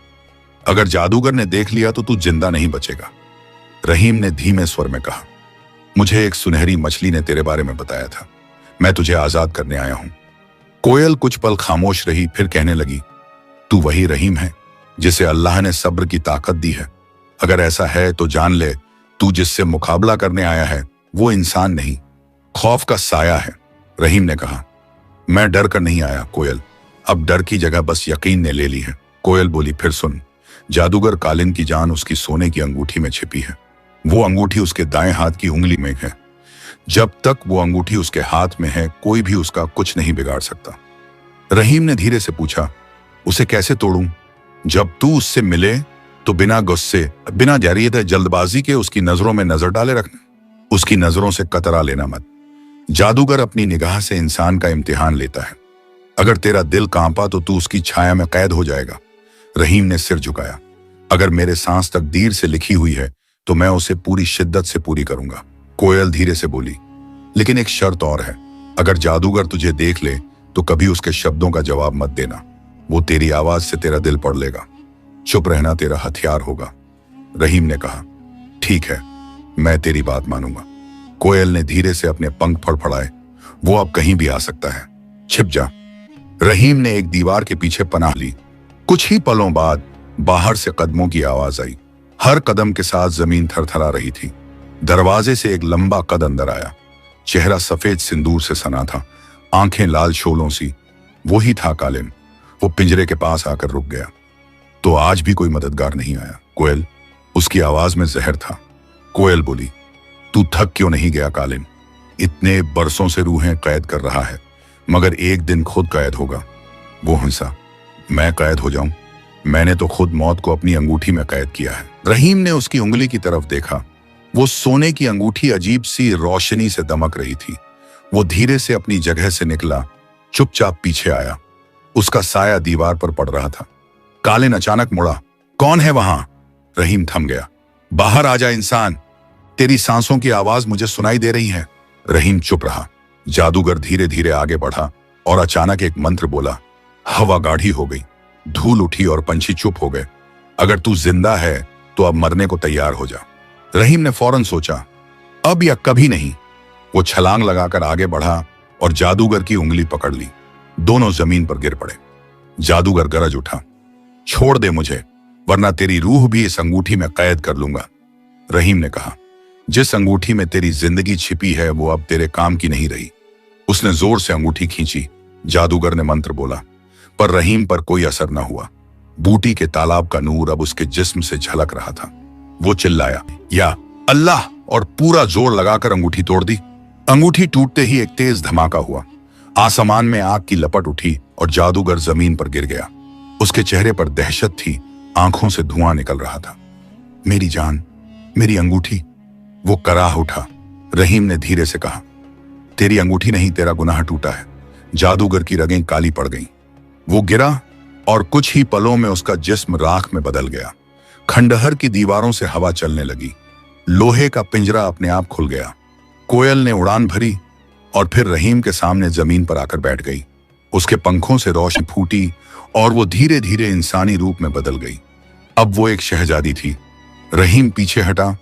A: अगर जादूगर ने देख लिया तो तू जिंदा नहीं बचेगा। रहीम ने धीमे स्वर में कहा, मुझे एक सुनहरी मछली ने तेरे बारे में बताया था। मैं तुझे आजाद करने आया हूं। कोयल कुछ पल खामोश रही, फिर कहने लगी, तू वही रहीम है जिसे अल्लाह ने सब्र की ताकत दी है। अगर ऐसा है तो जान ले, तू जिससे मुकाबला करने आया है वो इंसान नहीं, खौफ का साया है। रहीम ने कहा, मैं डर कर नहीं आया कोयल, अब डर की जगह बस यकीन ने ले ली है। कोयल बोली, फिर सुन, जादूगर कालिन की जान उसकी सोने की अंगूठी में छिपी है। वो अंगूठी उसके दाएं हाथ की उंगली में है। जब तक वो अंगूठी उसके हाथ में है, कोई भी उसका कुछ नहीं बिगाड़ सकता। रहीम ने धीरे से पूछा, उसे कैसे तोड़ूं? जब तू उससे मिले तो बिना गुस्से, बिना जारियत जल्दबाजी के उसकी नजरों में नजर डाले रखना। उसकी नजरों से कतरा लेना मत। जादूगर अपनी निगाह से इंसान का इम्तिहान लेता है। अगर तेरा दिल कांपा तो तू उसकी छाया में कैद हो जाएगा। रहीम ने सिर झुकाया। अगर मेरे सांस तकदीर से लिखी हुई है तो मैं उसे पूरी शिद्दत से पूरी करूंगा। कोयल धीरे से बोली, लेकिन एक शर्त और है। अगर जादूगर तुझे देख ले तो कभी उसके शब्दों का जवाब मत देना। वो तेरी आवाज से तेरा दिल पढ़ लेगा। चुप रहना तेरा हथियार होगा। रहीम ने कहा, ठीक है, मैं तेरी बात मानूंगा। कोयल ने धीरे से अपने पंख फड़फड़ाए। वो अब कहीं भी आ सकता है, छिप जा। रहीम ने एक दीवार के पीछे पनाह ली। कुछ ही पलों बाद बाहर से कदमों की आवाज आई। हर कदम के साथ जमीन थरथरा रही थी। दरवाजे से एक लंबा कद अंदर आया। चेहरा सफेद सिंदूर से सना था, आंखें लाल शोलों सी। वही था कालिन। वो पिंजरे के पास आकर रुक गया। तो आज भी कोई मददगार नहीं आया कोयल? उसकी आवाज में जहर था। कोयल बोली, तू थक क्यों नहीं गया कालिन? इतने बरसों से रूहें कैद कर रहा है, मगर एक दिन खुद कैद होगा। वो हंसा, मैं कैद हो जाऊं? मैंने तो खुद मौत को अपनी अंगूठी में कैद किया है। रहीम ने उसकी उंगली की तरफ देखा। वो सोने की अंगूठी अजीब सी रोशनी से दमक रही थी। वो धीरे से अपनी जगह से निकला, चुपचाप पीछे आया। उसका साया दीवार पर पड़ रहा था। कालिन अचानक मुड़ा, कौन है वहां? रहीम थम गया। बाहर आ जा इंसान, तेरी सांसों की आवाज मुझे सुनाई दे रही है। रहीम चुप रहा। जादूगर धीरे धीरे आगे बढ़ा। और अचानक एक मंत्र बोला। हवा गाढ़ी हो गई, धूल उठी और पंछी चुप हो गए। अगर तू जिंदा है तो अब मरने को तैयार हो जा। रहीम ने फौरन सोचा, अब या कभी नहीं। वो छलांग लगाकर आगे बढ़ा और जादूगर की उंगली पकड़ ली। दोनों जमीन पर गिर पड़े। जादूगर गरज उठा, छोड़ दे मुझे, वरना तेरी रूह भी इस अंगूठी में कैद कर लूंगा। रहीम ने कहा, जिस अंगूठी में तेरी जिंदगी छिपी है वो अब तेरे काम की नहीं रही। उसने जोर से अंगूठी खींची। जादूगर ने मंत्र बोला, पर रहीम पर कोई असर न हुआ। बूटी के तालाब का नूर अब उसके जिस्म से झलक रहा था। वो चिल्लाया, या अल्लाह, और पूरा जोर लगाकर अंगूठी तोड़ दी। अंगूठी टूटते ही एक तेज धमाका हुआ। आसमान में आग की लपट उठी और जादूगर जमीन पर गिर गया। उसके चेहरे पर दहशत थी, आंखों से धुआं निकल रहा था। मेरी जान, मेरी अंगूठी। वो कराह उठा। रहीम ने धीरे से कहा, तेरी अंगूठी नहीं, तेरा गुनाह टूटा है। जादूगर की रगें काली पड़ गईं। वो गिरा और कुछ ही पलों में उसका जिस्म राख में बदल गया। खंडहर की दीवारों से हवा चलने लगी। लोहे का पिंजरा अपने आप खुल गया। कोयल ने उड़ान भरी और फिर रहीम के सामने जमीन पर आकर बैठ गई। उसके पंखों से रोशनी फूटी और वो धीरे धीरे इंसानी रूप में बदल गई। अब वो एक शहजादी थी। रहीम पीछे हटा।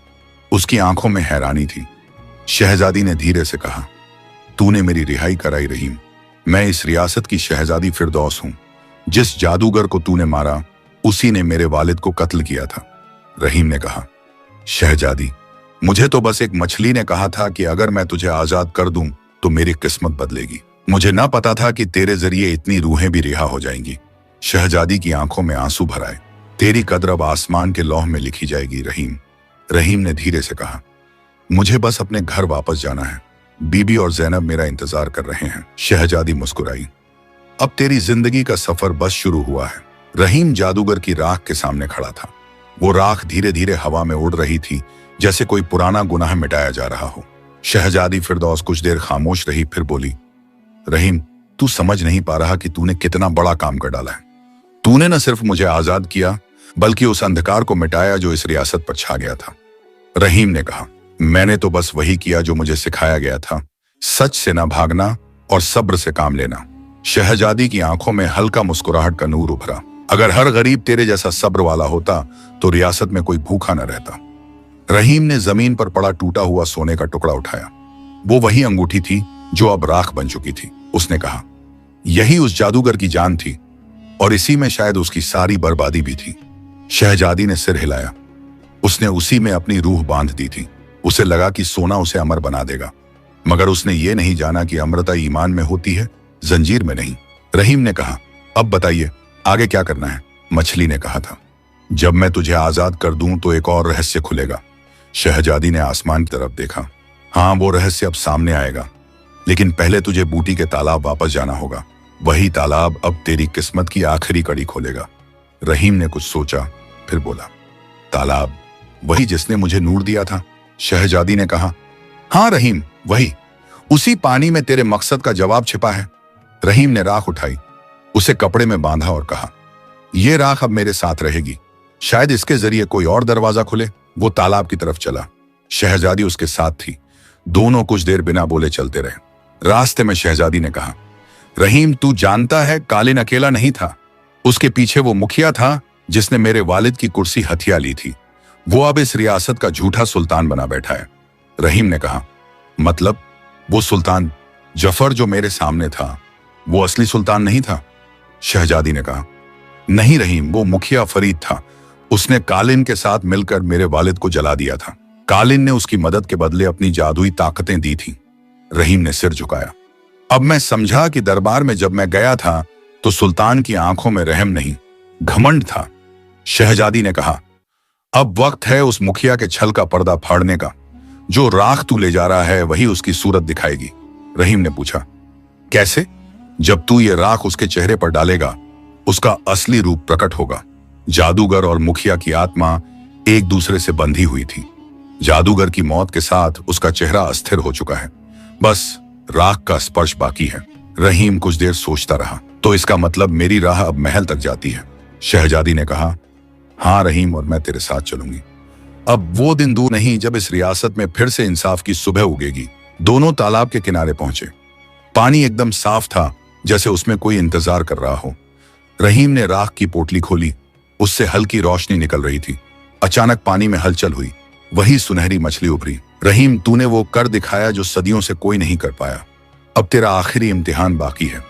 A: उसकी आंखों में हैरानी थी। शहजादी ने धीरे से कहा, तूने मेरी रिहाई कराई रहीम। मैं इस रियासत की शहजादी फिरदौस हूं। जिस जादूगर को तूने मारा उसी ने मेरे वालिद को कत्ल किया था। रहीम ने कहा, शहजादी, मुझे तो बस एक मछली ने कहा था कि अगर मैं तुझे आजाद कर दूं तो मेरी किस्मत बदलेगी। मुझे ना पता था कि तेरे जरिए इतनी रूहें भी रिहा हो जाएंगी। शहजादी की आंखों में आंसू भर आए। तेरी कद्र अब आसमान के लौह में लिखी जाएगी रहीम। रहीम ने धीरे से कहा, मुझे बस अपने घर वापस जाना है। बीबी और जैनब मेरा इंतजार कर रहे हैं। शहजादी मुस्कुराई, अब तेरी जिंदगी का सफर बस शुरू हुआ है। रहीम जादूगर की राख के सामने खड़ा था। वो राख धीरे धीरे हवा में उड़ रही थी, जैसे कोई पुराना गुनाह मिटाया जा रहा हो। शहजादी फिरदौस कुछ देर खामोश रही, फिर बोली, रहीम, तू समझ नहीं पा रहा कि तूने कितना बड़ा काम कर डाला है। तूने न सिर्फ मुझे आजाद किया बल्कि उस अंधकार को मिटाया जो इस रियासत पर छा गया था। रहीम ने कहा, मैंने तो बस वही किया जो मुझे सिखाया गया था, सच से ना भागना और सब्र से काम लेना। शहजादी की आंखों में हल्का मुस्कुराहट का नूर उभरा। अगर हर गरीब तेरे जैसा सब्र वाला होता तो रियासत में कोई भूखा न रहता। रहीम ने जमीन पर पड़ा टूटा हुआ सोने का टुकड़ा उठाया। वो वही अंगूठी थी जो अब राख बन चुकी थी। उसने कहा, यही उस जादूगर की जान थी और इसी में शायद उसकी सारी बर्बादी भी थी। शहजादी ने सिर हिलाया। उसने उसी में अपनी रूह बांध दी थी। उसे लगा कि सोना उसे अमर बना देगा, मगर उसने ये नहीं जाना कि अमरता ईमान में होती है, जंजीर में नहीं। रहीम ने कहा, अब बताइए आगे क्या करना है। मछली ने कहा था, जब मैं तुझे आजाद कर दूं तो एक और रहस्य खुलेगा। शहजादी ने आसमान की तरफ देखा। हाँ, वो रहस्य अब सामने आएगा, लेकिन पहले तुझे बूटी के तालाब वापस जाना होगा। वही तालाब अब तेरी किस्मत की आखिरी कड़ी खोलेगा। रहीम ने कुछ सोचा, फिर बोला, तालाब? वही जिसने मुझे नूर दिया था? शहजादी ने कहा, हाँ रहीम, वही। उसी पानी में तेरे मकसद का जवाब छिपा है। रहीम ने राख उठाई, उसे कपड़े में बांधा और कहा, यह राख अब मेरे साथ रहेगी। शायद इसके जरिए कोई और दरवाजा खुले। वो तालाब की तरफ चला। शहजादी उसके साथ थी। दोनों कुछ देर बिना बोले चलते रहे। रास्ते में शहजादी ने कहा, रहीम, तू जानता है कालिन अकेला नहीं था। उसके पीछे वो मुखिया था जिसने मेरे वालिद की कुर्सी हथिया ली थी। वो अब इस रियासत का झूठा सुल्तान बना बैठा है। रहीम ने कहा, मतलब? वो सुल्तान जफर जो मेरे सामने था, वो असली सुल्तान नहीं था? शहजादी ने कहा, नहीं रहीम, वो मुखिया फरीद था। उसने कालिन के साथ मिलकर मेरे वालिद को जला दिया था। कालिन ने उसकी मदद के बदले अपनी जादुई ताकतें दी थी। रहीम ने सिर झुकाया। अब मैं समझा कि दरबार में जब मैं गया था तो सुल्तान की आंखों में रहम नहीं, घमंड था। शहजादी ने कहा, अब वक्त है उस मुखिया के छल का पर्दा फाड़ने का। जो राख तू ले जा रहा है वही उसकी सूरत दिखाएगी। रहीम ने पूछा, कैसे? जब तू ये राख उसके चेहरे पर डालेगा उसका असली रूप प्रकट होगा। जादूगर और मुखिया की आत्मा एक दूसरे से बंधी हुई थी। जादूगर की मौत के साथ उसका चेहरा अस्थिर हो चुका है, बस राख का स्पर्श बाकी है। रहीम कुछ देर सोचता रहा। तो इसका मतलब मेरी राह अब महल तक जाती है? शहजादी ने कहा, हाँ रहीम, और मैं तेरे साथ चलूंगी। अब वो दिन दूर नहीं जब इस रियासत में फिर से इंसाफ की सुबह उगेगी। दोनों तालाब के किनारे पहुंचे। पानी एकदम साफ था, जैसे उसमें कोई इंतजार कर रहा हो। रहीम ने राख की पोटली खोली, उससे हल्की रोशनी निकल रही थी। अचानक पानी में हलचल हुई, वही सुनहरी मछली उभरी। रहीम, तूने वो कर दिखाया जो सदियों से कोई नहीं कर पाया। अब तेरा आखिरी इम्तिहान बाकी है।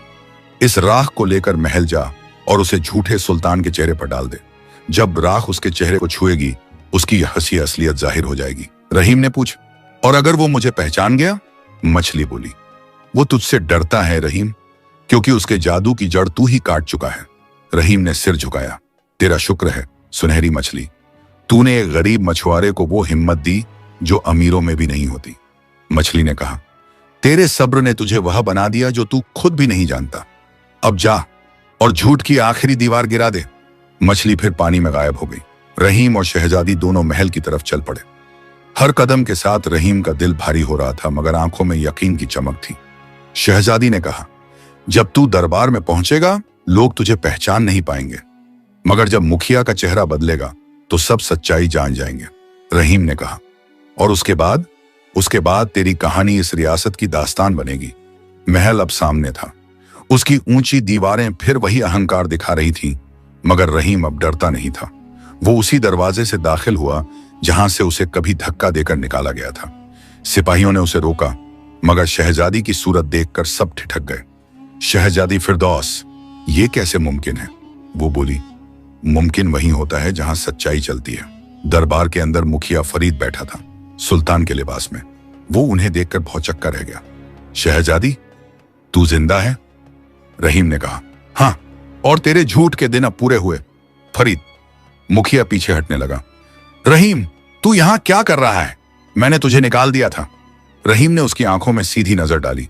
A: इस राख को लेकर महल जा और उसे झूठे सुल्तान के चेहरे पर डाल दे। जब राख उसके चेहरे को छुएगी, उसकी हंसी असलियत जाहिर हो जाएगी। रहीम ने पूछा, और अगर वो मुझे पहचान गया? मछली बोली, वो तुझसे डरता है रहीम, क्योंकि उसके जादू की जड़ तू ही काट चुका है। रहीम ने सिर झुकाया। तेरा शुक्र है सुनहरी मछली, तूने एक गरीब मछुआरे को वो हिम्मत दी जो अमीरों में भी नहीं होती। मछली ने कहा, तेरे सब्र ने तुझे वह बना दिया जो तू खुद भी नहीं जानता। अब जा और झूठ की आखिरी दीवार गिरा दे। मछली फिर पानी में गायब हो गई। रहीम और शहजादी दोनों महल की तरफ चल पड़े। हर कदम के साथ रहीम का दिल भारी हो रहा था, मगर आंखों में यकीन की चमक थी। शहजादी ने कहा, जब तू दरबार में पहुंचेगा लोग तुझे पहचान नहीं पाएंगे, मगर जब मुखिया का चेहरा बदलेगा तो सब सच्चाई जान जाएंगे। रहीम ने कहा, और उसके बाद तेरी कहानी इस रियासत की दास्तान बनेगी। महल अब सामने था। उसकी ऊंची दीवारें फिर वही अहंकार दिखा रही थीं, मगर रहीम अब डरता नहीं था। वो उसी दरवाजे से दाखिल हुआ जहां से उसे कभी धक्का देकर निकाला गया था। सिपाहियों ने उसे रोका, मगर शहजादी की सूरत देखकर सब ठिठक गए। शहजादी फिरदौस, ये कैसे मुमकिन है? वो बोली, मुमकिन वही होता है जहां सच्चाई चलती है। दरबार के अंदर मुखिया फरीद बैठा था, सुल्तान के लिबास में। वो उन्हें देखकर भौचक्का रह गया। शहजादी, तू जिंदा है? रहीम ने कहा, हाँ, और तेरे झूठ के दिन अब पूरे हुए। फरीद, मुखिया पीछे हटने लगा। रहीम, तू यहां क्या कर रहा है? मैंने तुझे निकाल दिया था। रहीम ने उसकी आंखों में सीधी नजर डाली।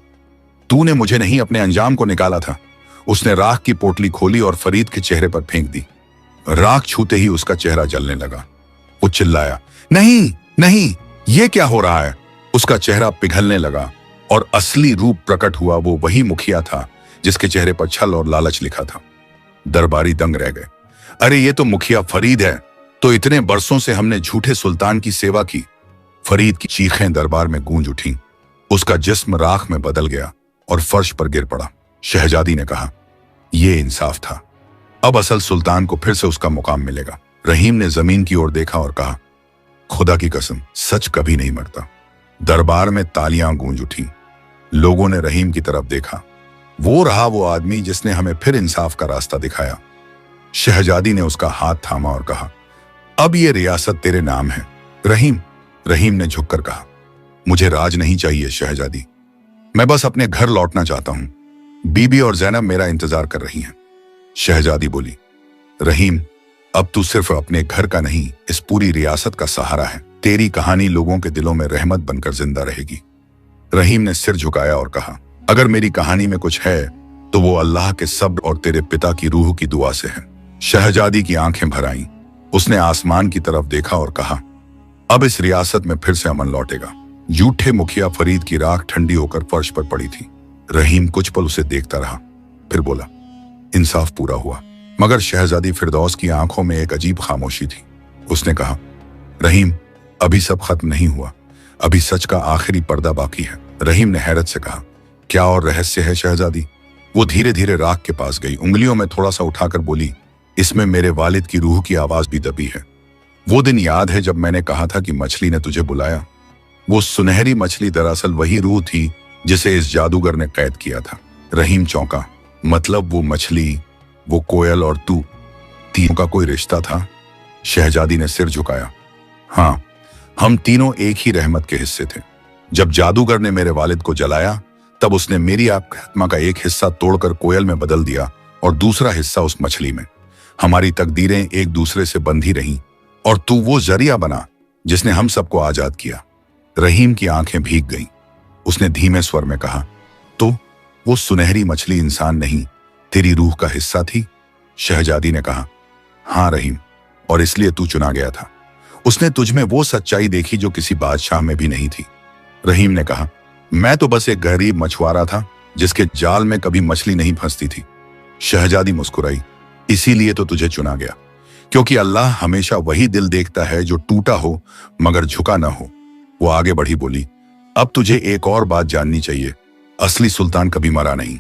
A: तूने मुझे नहीं, अपने अंजाम को निकाला था। उसने राख की पोटली खोली और फरीद के चेहरे पर फेंक दी। राख छूते ही उसका चेहरा जलने लगा। वो चिल्लाया, नहीं नहीं, ये क्या हो रहा है? उसका चेहरा पिघलने लगा और असली रूप प्रकट हुआ। वो वही मुखिया था जिसके चेहरे पर छल और लालच लिखा था। दरबारी दंग रह गए। अरे ये तो मुखिया फरीद है। तो इतने बरसों से हमने झूठे सुल्तान की सेवा की। फरीद की चीखें दरबार में गूंज उठीं। उसका जिस्म राख में बदल गया और फर्श पर गिर पड़ा। शहजादी ने कहा, यह इंसाफ था। अब असल सुल्तान को फिर से उसका मुकाम मिलेगा। रहीम ने जमीन की ओर देखा और कहा, खुदा की कसम, सच कभी नहीं मरता। दरबार में तालियां गूंज उठीं। लोगों ने रहीम की तरफ देखा। वो रहा वो आदमी जिसने हमें फिर इंसाफ का रास्ता दिखाया। शहजादी ने उसका हाथ थामा और कहा, अब ये रियासत तेरे नाम है। रहीम ने झुककर कहा, मुझे राज नहीं चाहिए शहजादी, मैं बस अपने घर लौटना चाहता हूं। बीबी और जैनब मेरा इंतजार कर रही हैं। शहजादी बोली, रहीम, अब तू सिर्फ अपने घर का नहीं, इस पूरी रियासत का सहारा है। तेरी कहानी लोगों के दिलों में रहमत बनकर जिंदा रहेगी। रहीम ने सिर झुकाया और कहा, अगर मेरी कहानी में कुछ है तो वो अल्लाह के सब्र और तेरे पिता की रूह की दुआ से है। शहजादी की आंखें भर आईं। उसने आसमान की तरफ देखा और कहा, अब इस रियासत में फिर से अमन लौटेगा। झूठे मुखिया फरीद की राख ठंडी होकर फर्श पर पड़ी थी। रहीम कुछ पल उसे देखता रहा, फिर बोला, इंसाफ पूरा हुआ। मगर शहजादी फिरदौस की आंखों में एक अजीब खामोशी थी। उसने कहा, रहीम, अभी सब खत्म नहीं हुआ, अभी सच का आखिरी पर्दा बाकी है। रहीम ने हैरत से कहा, क्या और रहस्य है शहजादी? वो धीरे धीरे राख के पास गई, उंगलियों में थोड़ा सा उठाकर बोली, इसमें मेरे वालिद की रूह की आवाज भी दबी है। वो दिन याद है जब मैंने कहा था कि मछली ने तुझे बुलाया? वो सुनहरी मछली दरअसल वही रूह थी जिसे इस जादूगर ने कैद किया था। रहीम चौंका। मतलब वो मछली, वो कोयल और तू, तीनों का कोई रिश्ता था? शहजादी ने सिर झुकाया। हाँ, हम तीनों एक ही रहमत के हिस्से थे। जब जादूगर ने मेरे वालिद को जलाया तब उसने मेरी आत्मा का एक हिस्सा तोड़कर कोयल में बदल दिया और दूसरा हिस्सा उस मछली में। हमारी तकदीरें एक दूसरे से बंधी रहीं और तू वो जरिया बना जिसने हम सबको आजाद किया। रहीम की आंखें भीग गईं। उसने धीमे स्वर में कहा, तो वो सुनहरी मछली इंसान नहीं, तेरी रूह का हिस्सा थी? शहजादी ने कहा, हाँ रहीम, और इसलिए तू चुना गया था। उसने तुझमें वो सच्चाई देखी जो किसी बादशाह में भी नहीं थी। रहीम ने कहा, मैं तो बस एक गरीब मछुआरा था जिसके जाल में कभी मछली नहीं फंसती थी। शहजादी मुस्कुराई, इसीलिए तो तुझे चुना गया, क्योंकि अल्लाह हमेशा वही दिल देखता है जो टूटा हो मगर झुका ना हो। वो आगे बढ़ी बोली, अब तुझे एक और बात जाननी चाहिए, असली सुल्तान कभी मरा नहीं।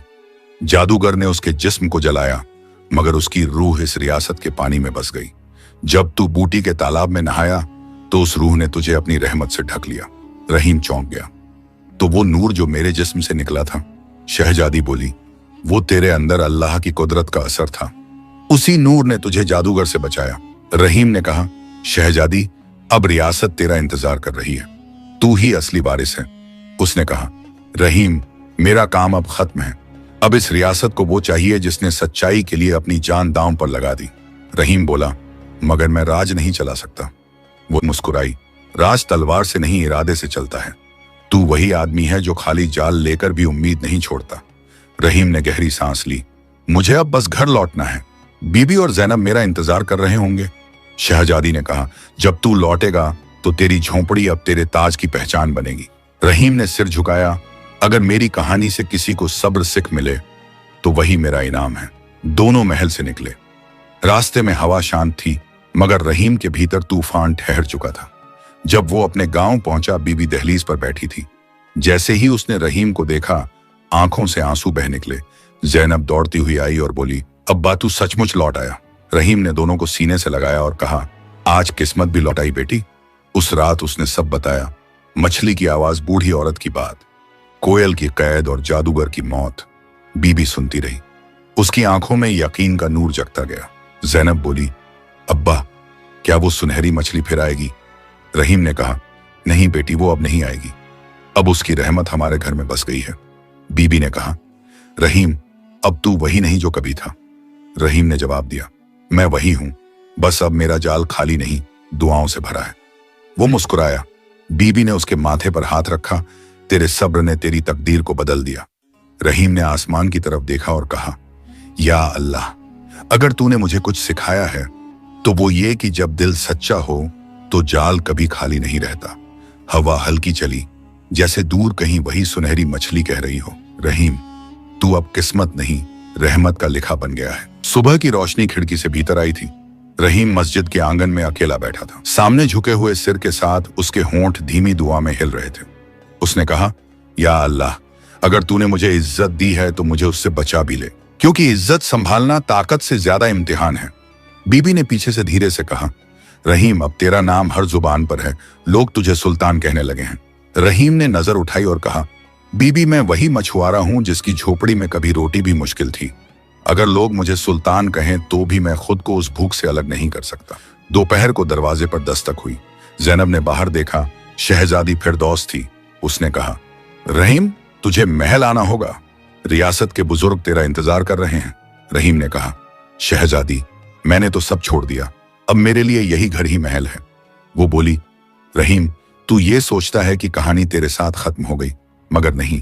A: जादूगर ने उसके जिस्म को जलाया, मगर उसकी रूह इस रियासत के पानी में बस गई। जब तू बूटी के तालाब में नहाया तो उस रूह ने तुझे अपनी रहमत से ढक लिया। रहीम चौंक गया। तो वो नूर जो मेरे जिस्म से निकला था? शहजादी बोली, वो तेरे अंदर अल्लाह की कुदरत का असर था। उसी नूर ने तुझे जादूगर से बचाया। रहीम ने कहा, शहजादी, अब रियासत तेरा इंतजार कर रही है, तू ही असली वारिस है। उसने कहा, रहीम, मेरा काम अब खत्म है। अब इस रियासत को वो चाहिए जिसने सच्चाई के लिए अपनी जान दांव पर लगा दी। रहीम बोला, मगर मैं राज नहीं चला सकता। वो मुस्कुराई, राज तलवार से नहीं, इरादे से चलता है। तू वही आदमी है जो खाली जाल लेकर भी उम्मीद नहीं छोड़ता। रहीम ने गहरी सांस ली। मुझे अब बस घर लौटना है। बीबी और जैनब मेरा इंतजार कर रहे होंगे। शहजादी ने कहा, जब तू लौटेगा तो तेरी झोंपड़ी अब तेरे ताज की पहचान बनेगी। रहीम ने सिर झुकाया। अगर मेरी कहानी से किसी को सब्र सिख मिले तो वही मेरा इनाम है। दोनों महल से निकले। रास्ते में हवा शांत थी, मगर रहीम के भीतर तूफान ठहर चुका था। जब वो अपने गांव पहुंचा, बीबी दहलीज पर बैठी थी। जैसे ही उसने रहीम को देखा, आंखों से आंसू बह निकले। जैनब दौड़ती हुई आई और बोली, अब्बा, तू सचमुच लौट आया। रहीम ने दोनों को सीने से लगाया और कहा, आज किस्मत भी लौट आई बेटी। उस रात उसने सब बताया। मछली की आवाज, बूढ़ी औरत की बात, कोयल की कैद और जादूगर की मौत। बीबी सुनती रही। उसकी आंखों में यकीन का नूर जगता गया। जैनब बोली, अब्बा, क्या वो सुनहरी मछली फिर आएगी? रहीम ने कहा, नहीं बेटी, वो अब नहीं आएगी। अब उसकी रहमत हमारे घर में बस गई है। बीबी ने कहा, रहीम, अब तू वही नहीं जो कभी था। रहीम ने जवाब दिया, मैं वही हूं, बस अब मेरा जाल खाली नहीं, दुआओं से भरा है। वो मुस्कुराया। बीबी ने उसके माथे पर हाथ रखा। तेरे सब्र ने तेरी तकदीर को बदल दिया। रहीम ने आसमान की तरफ देखा और कहा, या अल्लाह, अगर तूने मुझे कुछ सिखाया है तो वो ये कि जब दिल सच्चा हो तो जाल कभी खाली नहीं रहता। हवा हल्की चली, जैसे दूर कहीं वही सुनहरी मछली कह रही हो, रहीम, तू अब किस्मत नहीं, रहमत का लिखा बन गया है। सुबह की रोशनी खिड़की से भीतर आई थी। रहीम मस्जिद के आंगन में अकेला बैठा था। सामने झुके हुए सिर के साथ उसके होंठ धीमी दुआ में हिल रहे थे। उसने कहा, या अल्लाह, अगर तूने मुझे इज्जत दी है तो मुझे उससे बचा भी ले, क्योंकि इज्जत संभालना ताकत से ज्यादा इम्तिहान है। बीबी ने पीछे से धीरे से कहा, रहीम, अब तेरा नाम हर जुबान पर है, लोग तुझे सुल्तान कहने लगे हैं। रहीम ने नजर उठाई और कहा, बीबी, मैं वही मछुआरा हूं जिसकी झोपड़ी में कभी रोटी भी मुश्किल थी। अगर लोग मुझे सुल्तान कहें तो भी मैं खुद को उस भूख से अलग नहीं कर सकता। दोपहर को दरवाजे पर दस्तक हुई। जैनब ने बाहर देखा। शहजादी फिरदौस थी। उसने कहा, रहीम, तुझे महल आना होगा, रियासत के बुजुर्ग तेरा इंतजार कर रहे हैं। रहीम ने कहा, शहजादी, मैंने तो सब छोड़ दिया, अब मेरे लिए यही घर ही महल है। वो बोली, रहीम, तू ये सोचता है कि कहानी तेरे साथ खत्म हो गई, मगर नहीं,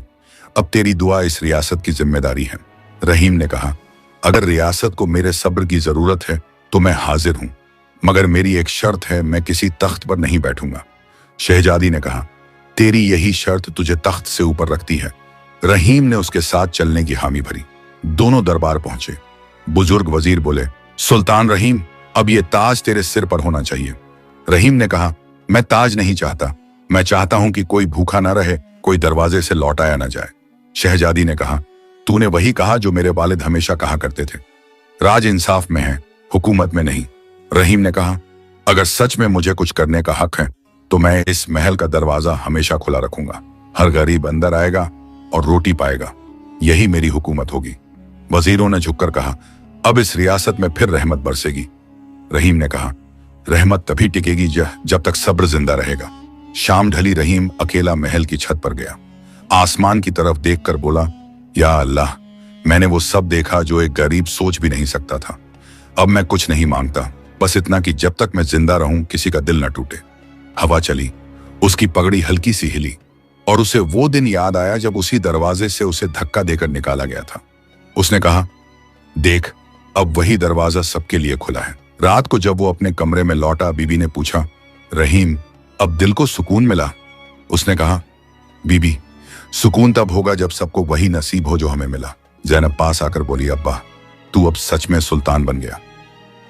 A: अब तेरी दुआ इस रियासत की जिम्मेदारी है। रहीम ने कहा, अगर रियासत को मेरे सब्र की जरूरत है तो मैं हाजिर हूं, मगर मेरी एक शर्त है, मैं किसी तख्त पर नहीं बैठूंगा। शहजादी ने कहा, तेरी यही शर्त तुझे तख्त से ऊपर रखती है। रहीम ने उसके साथ चलने की हामी भरी। दोनों दरबार पहुंचे। बुजुर्ग वजीर बोले, सुल्तान रहीम, अब ये ताज तेरे सिर पर होना चाहिए। रहीम ने कहा, मैं ताज नहीं चाहता, मैं चाहता हूं कि कोई भूखा ना रहे, कोई दरवाजे से लौटाया ना जाए। शहजादी ने कहा, तूने वही कहा जो मेरे वालिद हमेशा कहा करते थे, राज इंसाफ में है, हुकूमत में नहीं। रहीम ने कहा, अगर सच में मुझे कुछ करने का हक है तो मैं इस महल का दरवाजा हमेशा खुला रखूंगा। हर गरीब अंदर आएगा और रोटी पाएगा, यही मेरी हुकूमत होगी। वजीरों ने झुककर कहा, अब इस रियासत में फिर रहमत बरसेगी। रहीम ने कहा, रहमत तभी टिकेगी जब तक सब्र जिंदा रहेगा। शाम ढली। रहीम अकेला महल की छत पर गया। आसमान की तरफ देखकर बोला, या अल्लाह, मैंने वो सब देखा जो एक गरीब सोच भी नहीं सकता था। अब मैं कुछ नहीं मांगता, बस इतना कि जब तक मैं जिंदा रहूं किसी का दिल न टूटे। हवा चली। उसकी पगड़ी हल्की सी हिली और उसे वो दिन याद आया जब उसी दरवाजे से उसे धक्का देकर निकाला गया था। उसने कहा, देख, अब वही दरवाजा सबके लिए खुला है। रात को जब वो अपने कमरे में लौटा, बीबी ने पूछा, रहीम, अब दिल को सुकून मिला? उसने कहा, बीबी, सुकून तब होगा जब सबको वही नसीब हो जो हमें मिला। जैनब पास आकर बोली, अब्बा, तू अब सच में सुल्तान बन गया।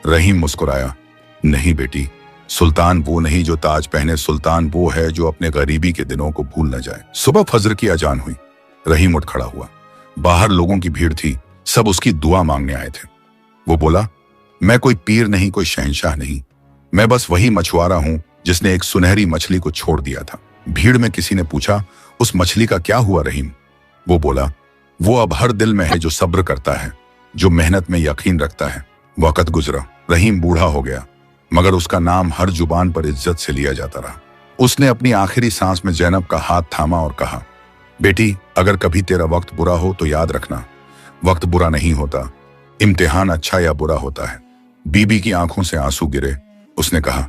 A: रहीम मुस्कुराया, नहीं बेटी, सुल्तान वो नहीं जो ताज पहने, सुल्तान वो है जो अपने गरीबी के दिनों को भूल न जाए। सुबह फजर की अजान हुई। रहीम उठ खड़ा हुआ। बाहर लोगों की भीड़ थी, सब उसकी दुआ मांगने आए थे। वो बोला, मैं कोई पीर नहीं, कोई शहंशाह नहीं, मैं बस वही मछुआरा हूं जिसने एक सुनहरी मछली को छोड़ दिया था। भीड़ में किसी ने पूछा, उस मछली का क्या हुआ रहीम? वो बोला, वो अब हर दिल में है जो सब्र करता है, जो मेहनत में यकीन रखता है। वक्त गुजरा, रहीम बूढ़ा हो गया, मगर उसका नाम हर जुबान पर इज्जत से लिया जाता रहा। उसने अपनी आखिरी सांस में जैनब का हाथ थामा और कहा, बेटी, अगर कभी तेरा वक्त बुरा हो तो याद रखना, वक्त बुरा नहीं होता, इम्तिहान अच्छा या बुरा होता है। बीबी की आंखों से आंसू गिरे। उसने कहा,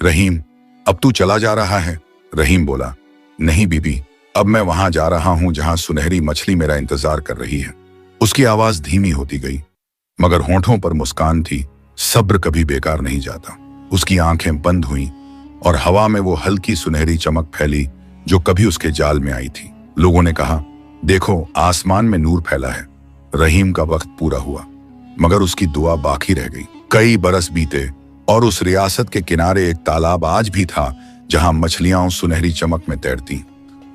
A: रहीम, अब तू चला जा रहा है? रहीम बोला, नहीं बीबी, अब मैं वहां जा रहा हूं जहां सुनहरी मछली मेरा इंतजार कर रही है। उसकी आवाज धीमी होती गई, मगर होंठों पर मुस्कान थी। सब्र कभी बेकार नहीं जाता। उसकी आंखें बंद हुईं और हवा में वो हल्की सुनहरी चमक फैली जो कभी उसके जाल में आई थी। लोगों ने कहा, देखो, आसमान में नूर फैला है। रहीम का वक्त पूरा हुआ, मगर उसकी दुआ बाकी रह गई। कई बरस बीते और उस रियासत के किनारे एक तालाब आज भी था जहां मछलियां सुनहरी चमक में तैरती।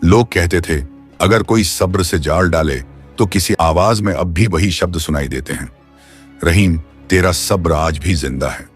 A: लोग कहते थे, अगर कोई सब्र से जाल डाले तो किसी आवाज में अब भी वही शब्द सुनाई देते हैं, रहीम, तेरा सब्र आज भी जिंदा है।